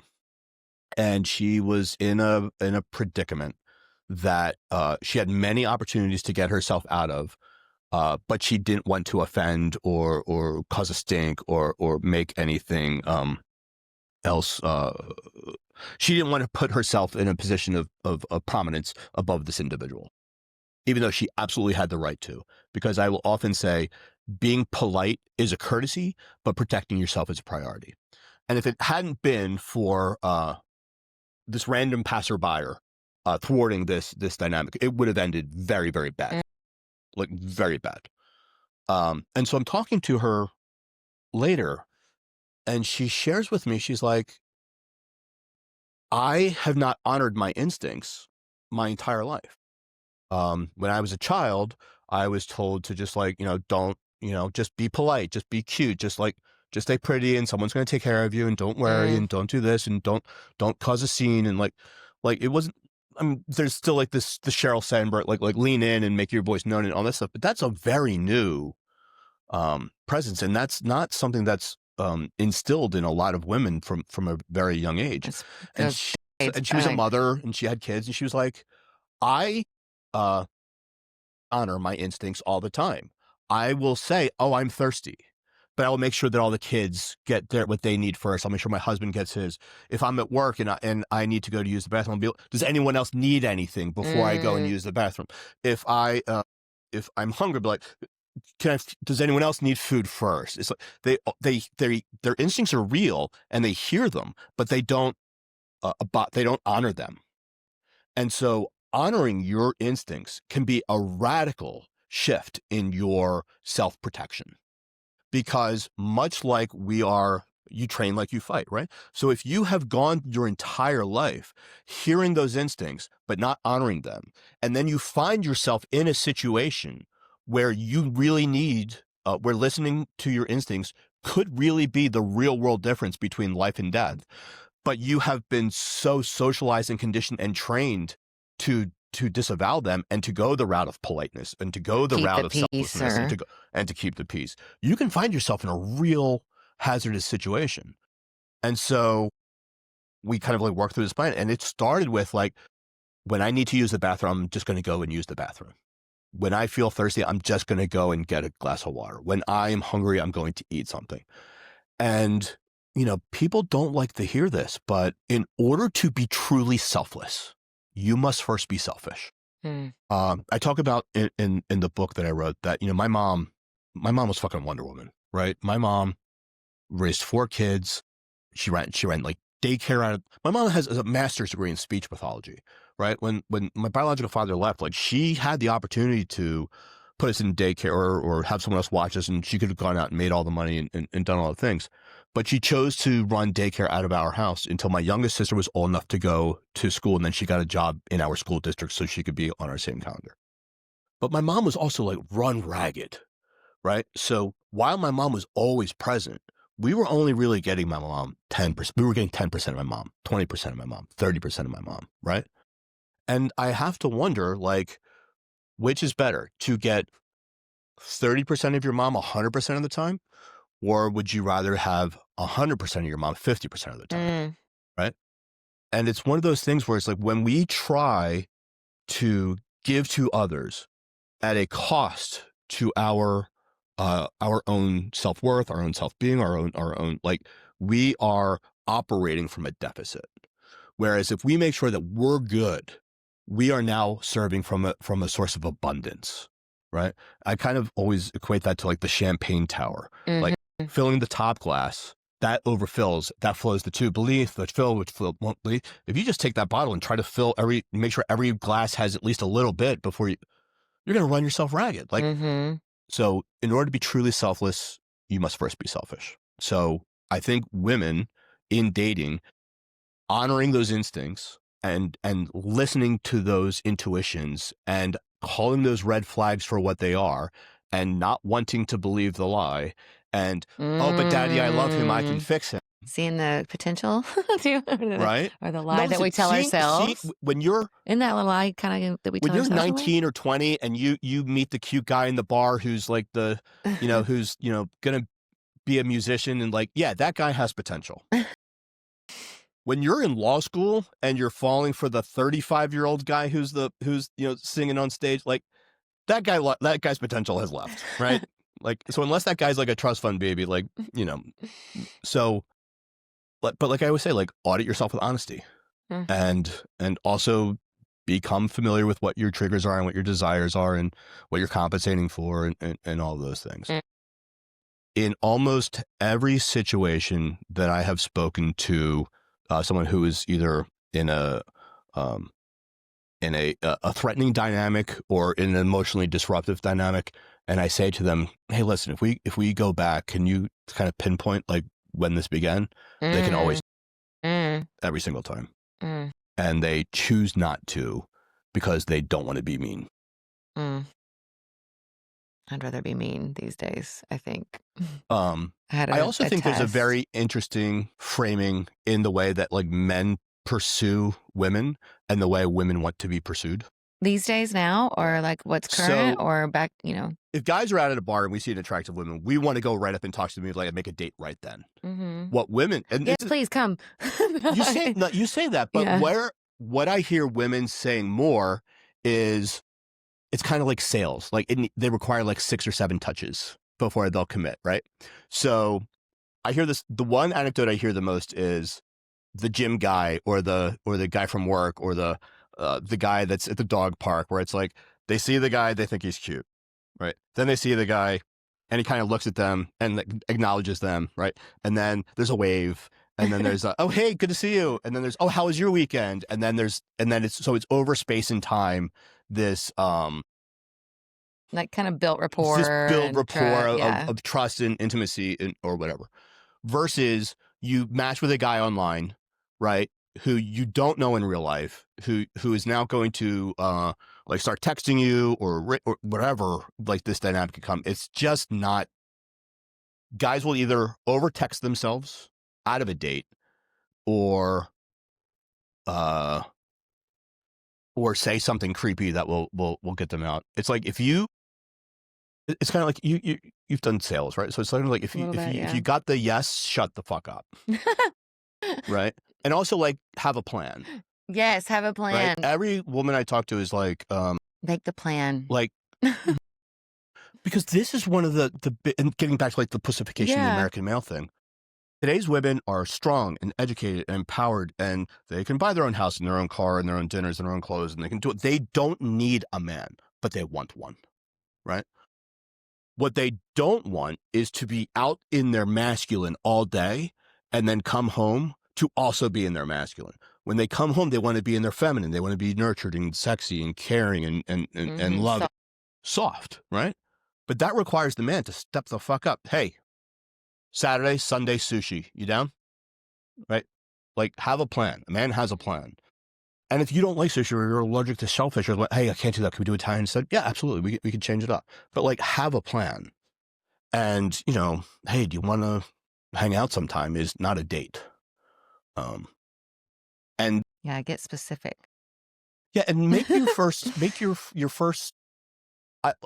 and she was in a predicament that she had many opportunities to get herself out of, but she didn't want to offend or cause a stink or make anything else. She didn't want to put herself in a position of prominence above this individual, even though she absolutely had the right to. Because I will often say, being polite is a courtesy, but protecting yourself is a priority. And if it hadn't been for this random passerby thwarting this dynamic, it would have ended very, very bad, like very bad. And so I'm talking to her later, and she shares with me, she's like, I have not honored my instincts my entire life. When I was a child, I was told to just like, don't, just be polite, just be cute, just stay pretty, and someone's going to take care of you, and don't worry, and don't do this, and don't cause a scene. And like it wasn't, I mean, there's still like the Sheryl Sandberg, like lean in and make your voice known and all that stuff, but that's a very new presence. And that's not something that's instilled in a lot of women from a very young age. And she was a mother, and she had kids, and she was like, I honor my instincts all the time. I will say, oh, I'm thirsty, but I will make sure that all the kids get what they need first. I'll make sure my husband gets his. If I'm at work and I need to go to use the bathroom, I'll be, does anyone else need anything before I go and use the bathroom? If I'm hungry, I'll be like, does anyone else need food first? It's like their instincts are real and they hear them, but they don't honor them. And so honoring your instincts can be a radical shift in your self-protection, because much like you train like you fight, right? So if you have gone your entire life hearing those instincts, but not honoring them, and then you find yourself in a situation where you really need, where listening to your instincts could really be the real world difference between life and death, but you have been so socialized and conditioned and trained to disavow them and to go the route of politeness and to go the route of selflessness and to keep the peace, you can find yourself in a real hazardous situation. And so we kind of like work through this plan, and it started with like, when I need to use the bathroom, I'm just going to go and use the bathroom. When I feel thirsty, I'm just going to go and get a glass of water. When I am hungry, I'm going to eat something. And people don't like to hear this, but in order to be truly selfless, you must first be selfish. I talk about in the book that I wrote that, my mom was fucking Wonder Woman, right? My mom raised 4 kids. She ran like daycare my mom has a master's degree in speech pathology, right? When my biological father left, like she had the opportunity to put us in daycare or have someone else watch us, and she could have gone out and made all the money and done all the things. But she chose to run daycare out of our house until my youngest sister was old enough to go to school. And then she got a job in our school district so she could be on our same calendar. But my mom was also like run ragged, right? So while my mom was always present, we were only really getting my mom 10%. We were getting 10% of my mom, 20% of my mom, 30% of my mom, right? And I have to wonder, like, which is better, to get 30% of your mom 100% of the time? Or would you rather have 100% of your mom 50% of the time? Right? And it's one of those things where it's like when we try to give to others at a cost to our own self-worth, our own self-being, our own, like, we are operating from a deficit. Whereas if we make sure that we're good, we are now serving from a source of abundance, right? I kind of always equate that to like the champagne tower, like filling the top glass, that overfills, that flows the tube beneath, the fill which won't leave. If you just take that bottle and try to fill make sure every glass has at least a little bit before you're going to run yourself ragged. Like, so in order to be truly selfless, you must first be selfish. So I think women in dating, honoring those instincts and listening to those intuitions and calling those red flags for what they are and not wanting to believe the lie and, oh, but daddy, I love him, I can fix him. Seeing the potential, right? Or the lie that we tell ourselves. When you're in that lie kind of that we tell when you're ourselves 19 or 20 and you meet the cute guy in the bar who's like the, who's, going to be a musician and like, yeah, that guy has potential. When you're in law school and you're falling for the 35-year-old guy who's singing on stage, like that guy's potential has left, right? Like, so unless that guy's like a trust fund baby, like, so, but like I always say, like, audit yourself with honesty and also become familiar with what your triggers are and what your desires are and what you're compensating for and all of those things. In almost every situation that I have spoken to someone who is either in a threatening dynamic or in an emotionally disruptive dynamic, and I say to them, hey, listen, if we go back, can you kind of pinpoint like when this began? They can always every single time. And they choose not to because they don't want to be mean. I'd rather be mean these days, I think. I also think there's a very interesting framing in the way that like men pursue women and the way women want to be pursued. These days now, or like what's current, or back, If guys are out at a bar and we see an attractive woman, we want to go right up and talk to them, like make a date right then. What women... and yes, please come. You say that, but what I hear women saying more is it's kind of like sales. Like they require like 6 or 7 touches before they'll commit, right? So I hear this, the one anecdote I hear the most is the gym guy or the guy from work or the guy that's at the dog park, where it's like they see the guy, they think he's cute, right? Then they see the guy and he kind of looks at them and like, acknowledges them, right? And then there's a wave, and then there's oh, hey, good to see you, and then there's, oh, how was your weekend? And then it's over space and time, this like kind of built rapport, of trust and intimacy or whatever, versus you match with a guy online, right, who you don't know in real life, who is now going to like start texting you or whatever, like this dynamic can come. It's just not. Guys will either over text themselves out of a date or say something creepy that will get them out. It's like it's kind of like you've done sales, right? So it's kind of like if you got the yes, shut the fuck up. Right? And also like have a plan. Yes, have a plan. Right? Every woman I talk to is like make the plan. Like because this is one of the and getting back to like the pussification of the American male thing. Today's women are strong and educated and empowered, and they can buy their own house and their own car and their own dinners and their own clothes, and they can do it. They don't need a man, but they want one, right? What they don't want is to be out in their masculine all day and then come home to also be in their masculine. When they come home, they want to be in their feminine. They want to be nurtured and sexy and caring and loving. Soft, right? But that requires the man to step the fuck up. Hey, Saturday, Sunday, sushi. You down? Right? Like, have a plan. A man has a plan. And if you don't like sushi or you're allergic to shellfish, or like, hey, I can't do that. Can we do Italian instead? Yeah, absolutely. We can change it up. But like, have a plan. And, hey, do you want to hang out sometime is not a date. And get specific. Yeah, and make your first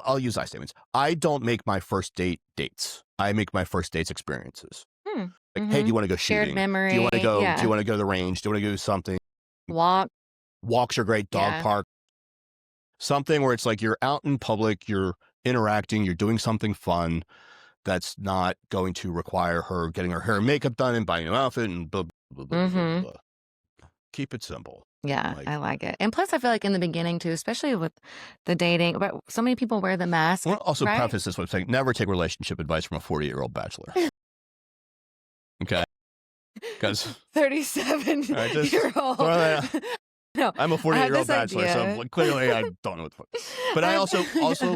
I'll use I statements. I don't make my first date dates. I make my first dates experiences. Like, hey, do you want to go Shared shooting? memory. Do you want to go? Yeah. Do you want to go to the range? Do you want to do something? Walks are great. Dog park. Something where it's like you're out in public, you're interacting, you're doing something fun that's not going to require her getting her hair and makeup done and buying an outfit and blah, blah, blah, blah, blah. Keep it simple. Yeah, I like it. And plus, I feel like in the beginning, too, especially with the dating, but so many people wear the mask. I want to also right? preface this by saying never take relationship advice from a 48-year-old bachelor. Okay? Because 37-year-old. No, I'm a 48-year-old bachelor, so clearly I don't know what the fuck. But I also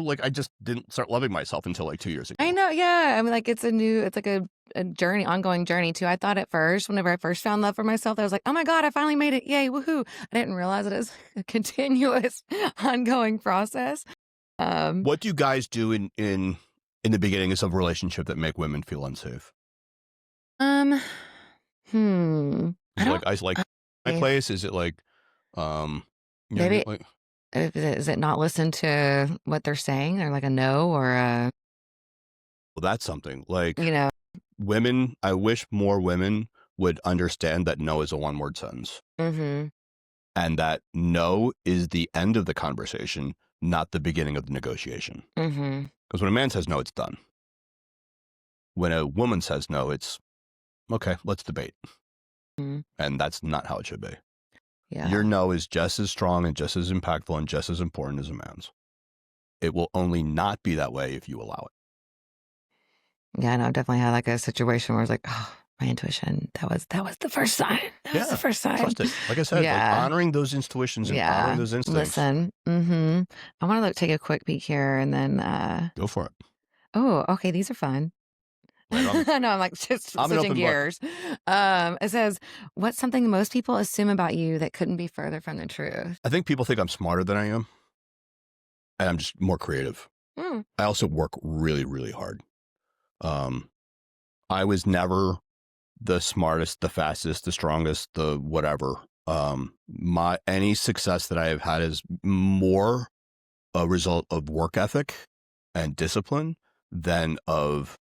like I just didn't start loving myself until like 2 years ago. I know, yeah. I mean, like it's like a journey, ongoing journey too. I thought at first, whenever I first found love for myself, I was like, oh my God, I finally made it. Yay, woohoo. I didn't realize it was a continuous, ongoing process. What do you guys do in the beginnings of a relationship that make women feel unsafe? Is it like isolate my place? Is it like maybe like, is it not listen to what they're saying or like a no or a well, that's something like women. I wish more women would understand that no is a one-word sentence, and that no is the end of the conversation, not the beginning of the negotiation. Because when a man says no, it's done. When a woman says no, it's okay, let's debate. And that's not how it should be. Yeah. Your no is just as strong and just as impactful and just as important as a man's. It will only not be that way if you allow it. Yeah, no, I've definitely had like a situation where I was like, oh, my intuition, that was the first sign. That was the first sign. Trust it. Like I said, like honoring those intuitions and honoring those instincts. Listen, I want to take a quick peek here and then go for it. Oh, okay, these are fun. Right no, I'm like just switching gears. It says, what's something most people assume about you that couldn't be further from the truth? I think people think I'm smarter than I am. And I'm just more creative. I also work really, really hard. I was never the smartest, the fastest, the strongest, the whatever. Any success that I have had is more a result of work ethic and discipline than of,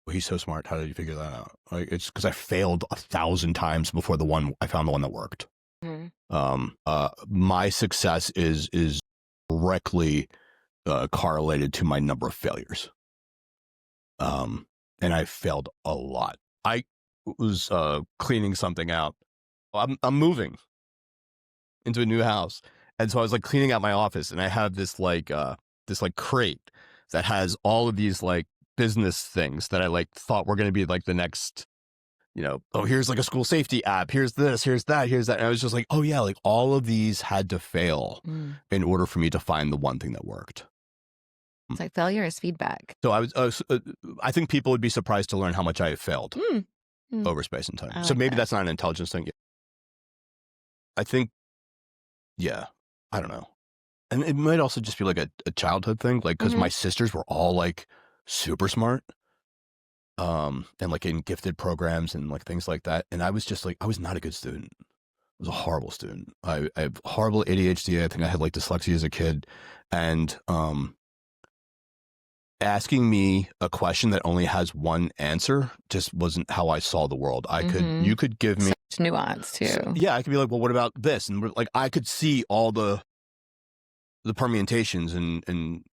well, he's so smart. How did you figure that out? Like, it's because I failed 1,000 times before I found the one that worked. My success is directly correlated to my number of failures. And I failed a lot. I was cleaning something out. I'm moving into a new house, and so I was like cleaning out my office, and I have this crate that has all of these like business things that I like thought were going to be like the next, here's like a school safety app, here's this, here's that, here's that. And I was just like, oh yeah, like all of these had to fail in order for me to find the one thing that worked. It's like failure is feedback. So I think people would be surprised to learn how much I have failed over space and time. So maybe that's not an intelligence thing. I think, I don't know. And it might also just be like a childhood thing, like because my sisters were all like super smart, and like in gifted programs and like things like that. And I was just like, I was not a good student. I was a horrible student. I have horrible ADHD. I think I had like dyslexia as a kid, and asking me a question that only has one answer just wasn't how I saw the world. You could give me such nuance too. Yeah, I could be like, well, what about this? And like, I could see all the permutations and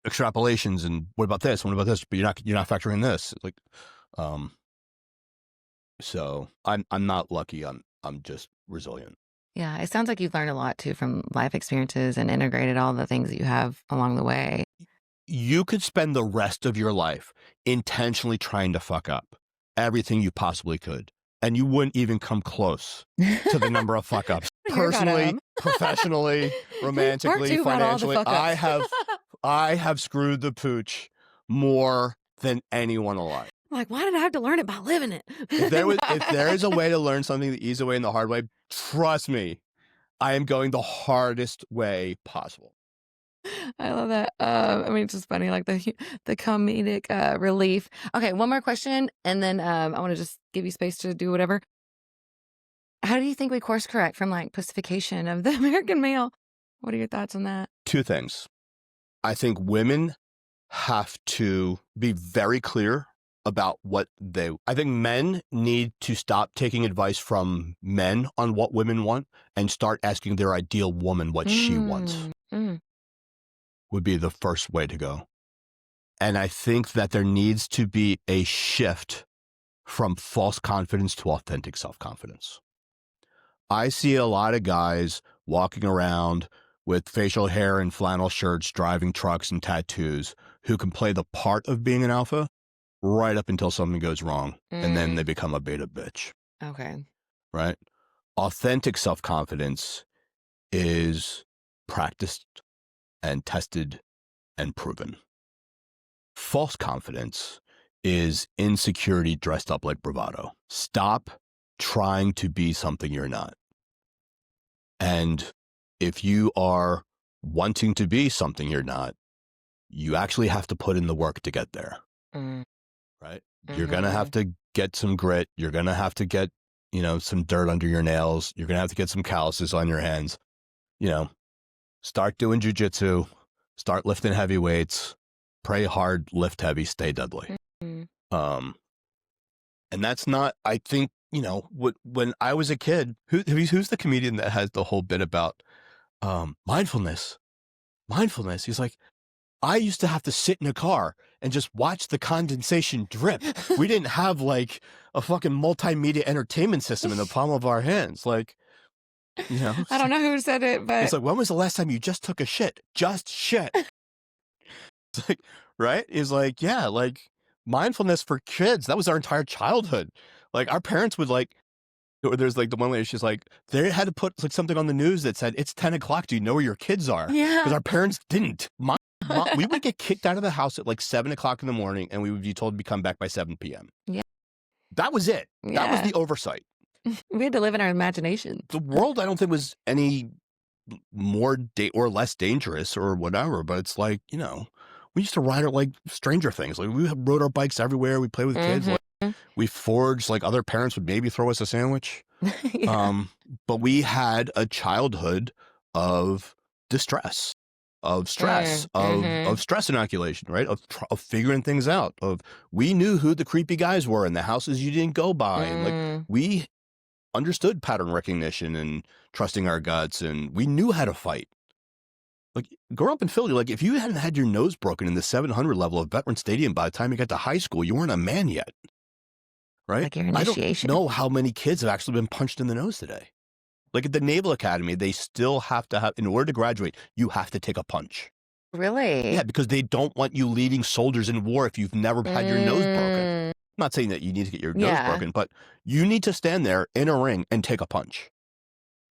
extrapolations and what about this? What about this? But you're not factoring this. Like, so I'm not lucky. I'm just resilient. Yeah, it sounds like you've learned a lot too from life experiences and integrated all the things that you have along the way. You could spend the rest of your life intentionally trying to fuck up everything you possibly could, and you wouldn't even come close to the number of fuck ups. Personally, professionally, romantically, financially, I have screwed the pooch more than anyone alive. Like, why did I have to learn it by living it? If there is a way to learn something the easy way and the hard way, trust me, I am going the hardest way possible. I love that. I mean, it's just funny, like the comedic relief. Okay, one more question, and then I want to just give you space to do whatever. How do you think we course correct from like pussification of the American male? What are your thoughts on that? 2 things. I think women have to be very clear about I think men need to stop taking advice from men on what women want and start asking their ideal woman what she wants. Would be the first way to go. And I think that there needs to be a shift from false confidence to authentic self-confidence. I see a lot of guys walking around with facial hair and flannel shirts, driving trucks and tattoos, who can play the part of being an alpha right up until something goes wrong, and then they become a beta bitch. Okay. Right? Authentic self-confidence is practiced and tested and proven. False confidence is insecurity dressed up like bravado. Stop trying to be something you're not. And if you are wanting to be something you're not, you actually have to put in the work to get there. Right? You're going to have to get some grit. You're going to have to get, some dirt under your nails. You're going to have to get some calluses on your hands. Start doing jujitsu, start lifting heavy weights, pray hard, lift heavy, stay deadly. And that's not, I think, when I was a kid, who's the comedian that has the whole bit about mindfulness? He's like, I used to have to sit in a car and just watch the condensation drip. We didn't have like a fucking multimedia entertainment system in the palm of our hands. Like, I don't know who said it, but it's like, when was the last time you just took a shit? Just shit. It's like, right? It's like, yeah, like mindfulness for kids. That was our entire childhood. Like our parents would there's like the one lady, she's like, they had to put like something on the news that said, it's 10 o'clock. Do you know where your kids are? Yeah. Because our parents didn't. We would get kicked out of the house at like 7 o'clock in the morning, and we would be told to come back by 7 p.m. Yeah. That was it. Yeah. That was the oversight. We had to live in our imagination. The world, I don't think, was any more or less dangerous or whatever, but it's like, we used to ride it like Stranger Things. Like we rode our bikes everywhere. We played with kids. Like, we forged, like other parents would maybe throw us a sandwich. Yeah. But we had a childhood of distress, of stress, of stress inoculation, right? Of figuring things out. We knew who the creepy guys were in the houses you didn't go by. And like we understood pattern recognition and trusting our guts, and we knew how to fight. Like growing up in Philly, like if you hadn't had your nose broken in the 700 level of Veteran Stadium by the time you got to high school, you weren't a man yet. Right? Like your initiation. I don't know how many kids have actually been punched in the nose today. Like at the Naval Academy, they still have to have, in order to graduate, you have to take a punch. Really? Yeah, because they don't want you leading soldiers in war if you've never had your nose broken. I'm not saying that you need to get your nose broken, but you need to stand there in a ring and take a punch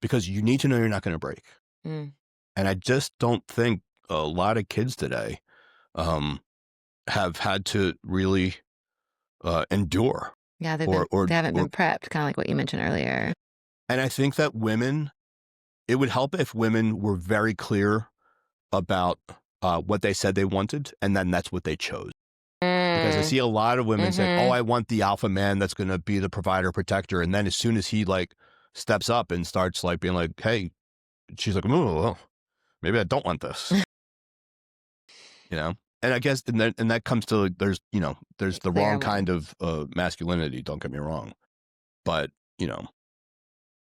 because you need to know you're not going to break. And I just don't think a lot of kids today have had to really endure. Yeah, they haven't been prepped, kind of like what you mentioned earlier. And I think that it would help if women were very clear about what they said they wanted, and then that's what they chose. Because I see a lot of women saying, oh, I want the alpha man that's going to be the provider, protector. And then as soon as he like steps up and starts like being like, hey, she's like, oh, maybe I don't want this. And I guess, and that comes to like, there's the wrong kind of masculinity. Don't get me wrong. But,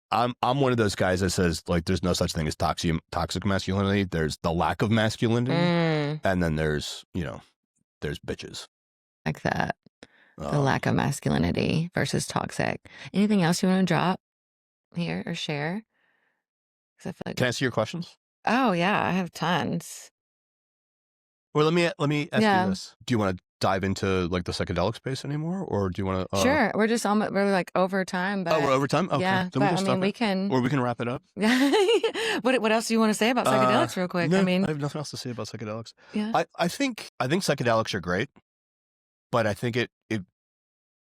I'm one of those guys that says like there's no such thing as toxic masculinity. There's the lack of masculinity, and then there's bitches. Like that. The lack of masculinity versus toxic. Anything else you want to drop here or share? I feel like... Can I see your questions? Oh yeah, I have tons. Well, let me ask you this. Do you want to dive into like the psychedelic space anymore, or do you want to? Sure, we're like over time. But, we're over time. Okay, yeah, so we can, or we can wrap it up. What else do you want to say about psychedelics, real quick? No, I have nothing else to say about psychedelics. Yeah, I think psychedelics are great, but I think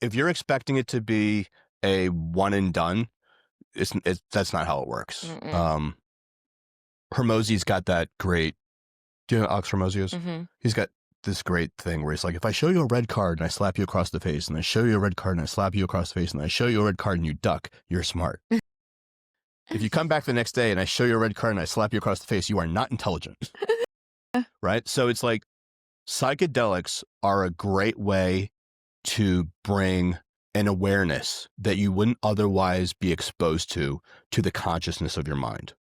if you're expecting it to be a one and done, that's not how it works. Hormozy's got that great. Do you know Alex Hormozy is? He's got this great thing where he's like, if I show you a red card and I slap you across the face, and I show you a red card and I slap you across the face, and I show you a red card and you duck, you're smart. If you come back the next day and I show you a red card and I slap you across the face, you are not intelligent. right? So it's like psychedelics are a great way to bring an awareness that you wouldn't otherwise be exposed to the consciousness of your mind.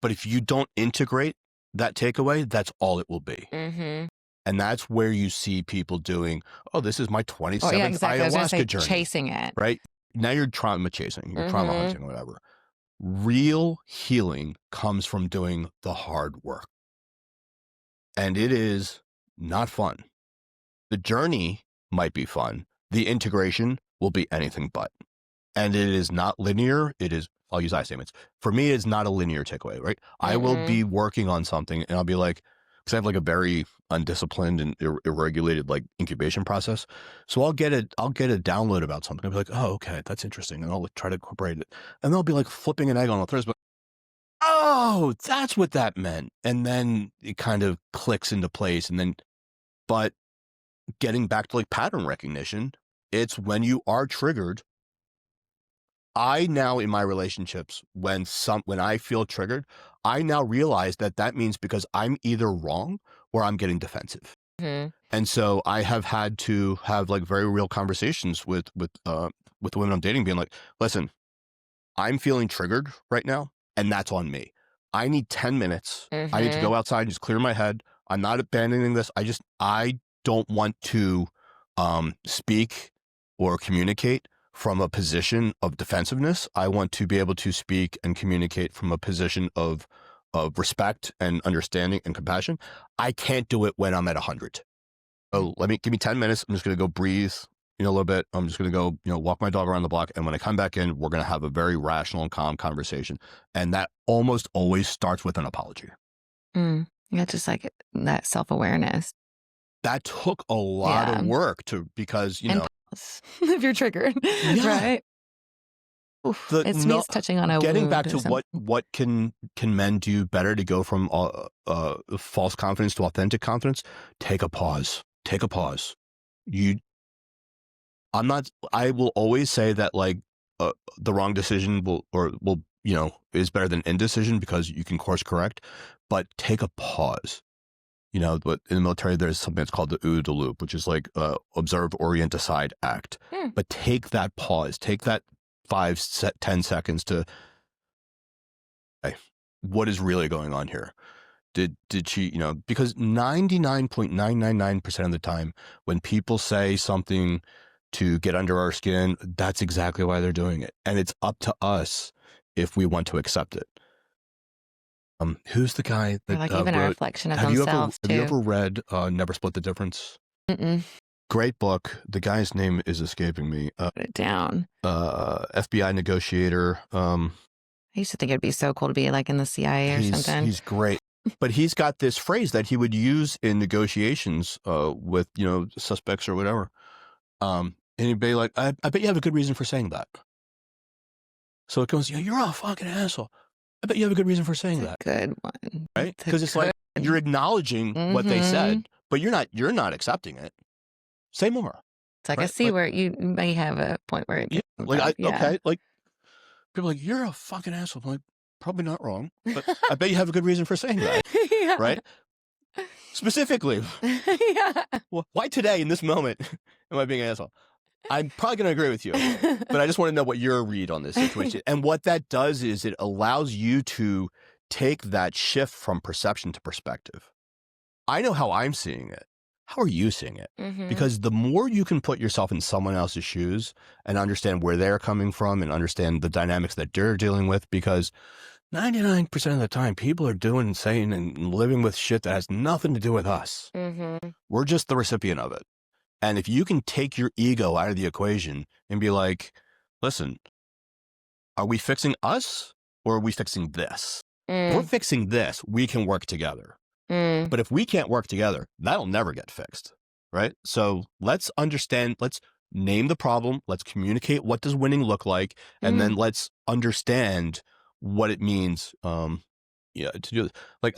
But if you don't integrate that takeaway, that's all it will be. Mm-hmm. And that's where you see people doing, oh, this is my 27th exactly. I was gonna say, ayahuasca journey. chasing it. Right? Now you're trauma chasing, you're trauma hunting, or whatever. Real healing comes from doing the hard work. And it is not fun. The journey might be fun. The integration will be anything but. And it is not linear. It is, I'll use I statements. For me, it's not a linear takeaway, right? I will be working on something and I'll be like, because I have like a very undisciplined and irregulated like incubation process. So I'll get a download about something. I'll be like, oh, okay, that's interesting. And I'll like, try to incorporate it. And they'll be like flipping an egg on a Thursday. Oh, that's what that meant. And then it kind of clicks into place. And then, but getting back to like pattern recognition, it's when you are triggered. I now in my relationships, when I feel triggered, I now realize that means because I'm either wrong or I'm getting defensive. And so I have had to have like very real conversations with the women I'm dating, being like, listen, I'm feeling triggered right now, and that's on me. I need 10 minutes. I need to go outside and just clear my head. I'm not abandoning this. I don't want to speak or communicate from a position of defensiveness. I want to be able to speak and communicate from a position of respect and understanding and compassion. I can't do it when I'm at 100. So give me 10 minutes. I'm just going to go breathe, a little bit. I'm just going to go, walk my dog around the block. And when I come back in, we're going to have a very rational and calm conversation. And that almost always starts with an apology. Yeah, just like that self-awareness. That took a lot of work because, if you're triggered, right? It's touching on a getting back to what can men do better to go from false confidence to authentic confidence. Take a pause. I will always say that like the wrong decision will is better than indecision because you can course correct, but take a pause. But in the military, there's something that's called the OODA loop, which is like observe, orient, decide, act. But take that pause, take that 10 seconds to, hey, what is really going on here? Did she, because 99.999% of the time when people say something to get under our skin, that's exactly why they're doing it. And it's up to us if we want to accept it. Who's the guy that like even a reflection of themselves too? Have you ever read Never Split the Difference? Great book. The guy's name is escaping me. Put it down. FBI negotiator. I used to think it'd be so cool to be like in the CIA or something. He's great. But he's got this phrase that he would use in negotiations with, suspects or whatever. And he'd be like, I bet you have a good reason for saying that. So it goes, you're a fucking asshole. I bet you have a good reason for saying that. Good one. Right? Because it's like you're acknowledging what they said, but you're not accepting it. Say more. It's like, right? I see where you may have a point where okay, like people are like, you're a fucking asshole. I'm like, probably not wrong, but I bet you have a good reason for saying that. Right? Specifically. Well, why today in this moment am I being an asshole? I'm probably going to agree with you, but I just want to know what your read on this situation. And what that does is it allows you to take that shift from perception to perspective. I know how I'm seeing it. How are you seeing it? Because the more you can put yourself in someone else's shoes and understand where they're coming from and understand the dynamics that they're dealing with, because 99% of the time people are doing and saying and living with shit that has nothing to do with us. We're just the recipient of it. And if you can take your ego out of the equation and be like, listen, are we fixing us or are we fixing this? If we're fixing this, we can work together. But if we can't work together, that'll never get fixed, right? So let's understand, let's name the problem, let's communicate what does winning look like, and then let's understand what it means to do this. Like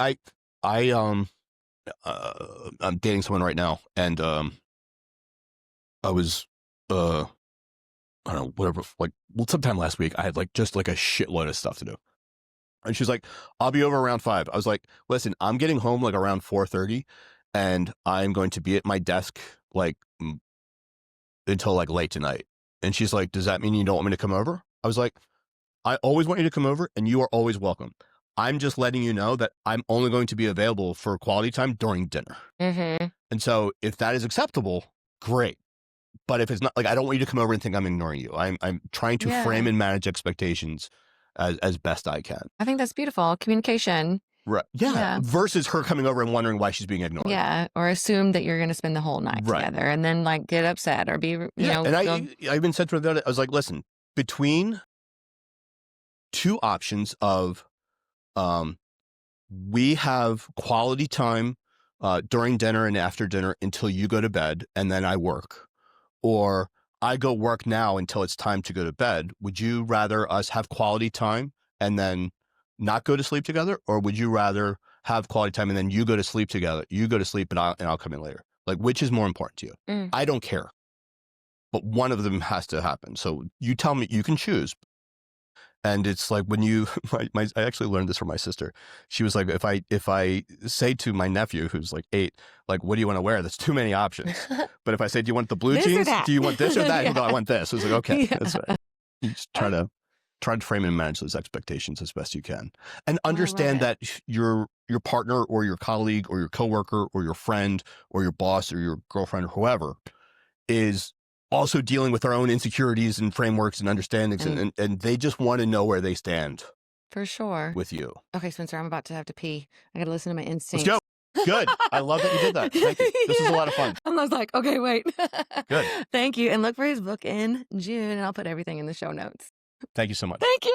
I'm dating someone right now, and I was, I don't know, whatever, sometime last week, I had just a shitload of stuff to do. And she's like, I'll be over around 5. I was like, listen, I'm getting home like around 4:30 and I'm going to be at my desk like until like late tonight. And she's like, does that mean you don't want me to come over? I was like, I always want you to come over and you are always welcome. I'm just letting you know that I'm only going to be available for quality time during dinner. Mm-hmm. And so if that is acceptable, great. But if it's not, like, I don't want you to come over and think I'm ignoring you. I'm trying to frame and manage expectations as best I can. I think that's beautiful. Communication. Right. Yeah. Versus her coming over and wondering why she's being ignored. Yeah. Or assume that you're going to spend the whole night together and then like get upset or be, you know. And I even said to her, I was like, listen, between two options of we have quality time during dinner and after dinner until you go to bed and then I work, or I go work now until it's time to go to bed. Would you rather us have quality time and then not go to sleep together, or would you rather have quality time and then you go to sleep together? You go to sleep and I'll come in later. Like, which is more important to you? I don't care, but one of them has to happen. So you tell me, you can choose. And it's like when you, I actually learned this from my sister. She was like, if I say to my nephew, who's like 8, like, what do you want to wear? That's too many options. But if I say, do you want the blue jeans? Do you want this or that? He'll go, I want this. I was like, okay, that's right. You just try to frame and manage those expectations as best you can, and understand that your partner or your colleague or your coworker or your friend or your boss or your girlfriend or whoever is also dealing with their own insecurities and frameworks and understandings, and they just want to know where they stand. For sure. With you. Okay, Spencer, I'm about to have to pee. I got to listen to my instincts. Let's go. Good. I love that you did that. Thank you. This was a lot of fun. I was like, okay, wait. Good. Thank you. And look for his book in June, and I'll put everything in the show notes. Thank you so much. Thank you.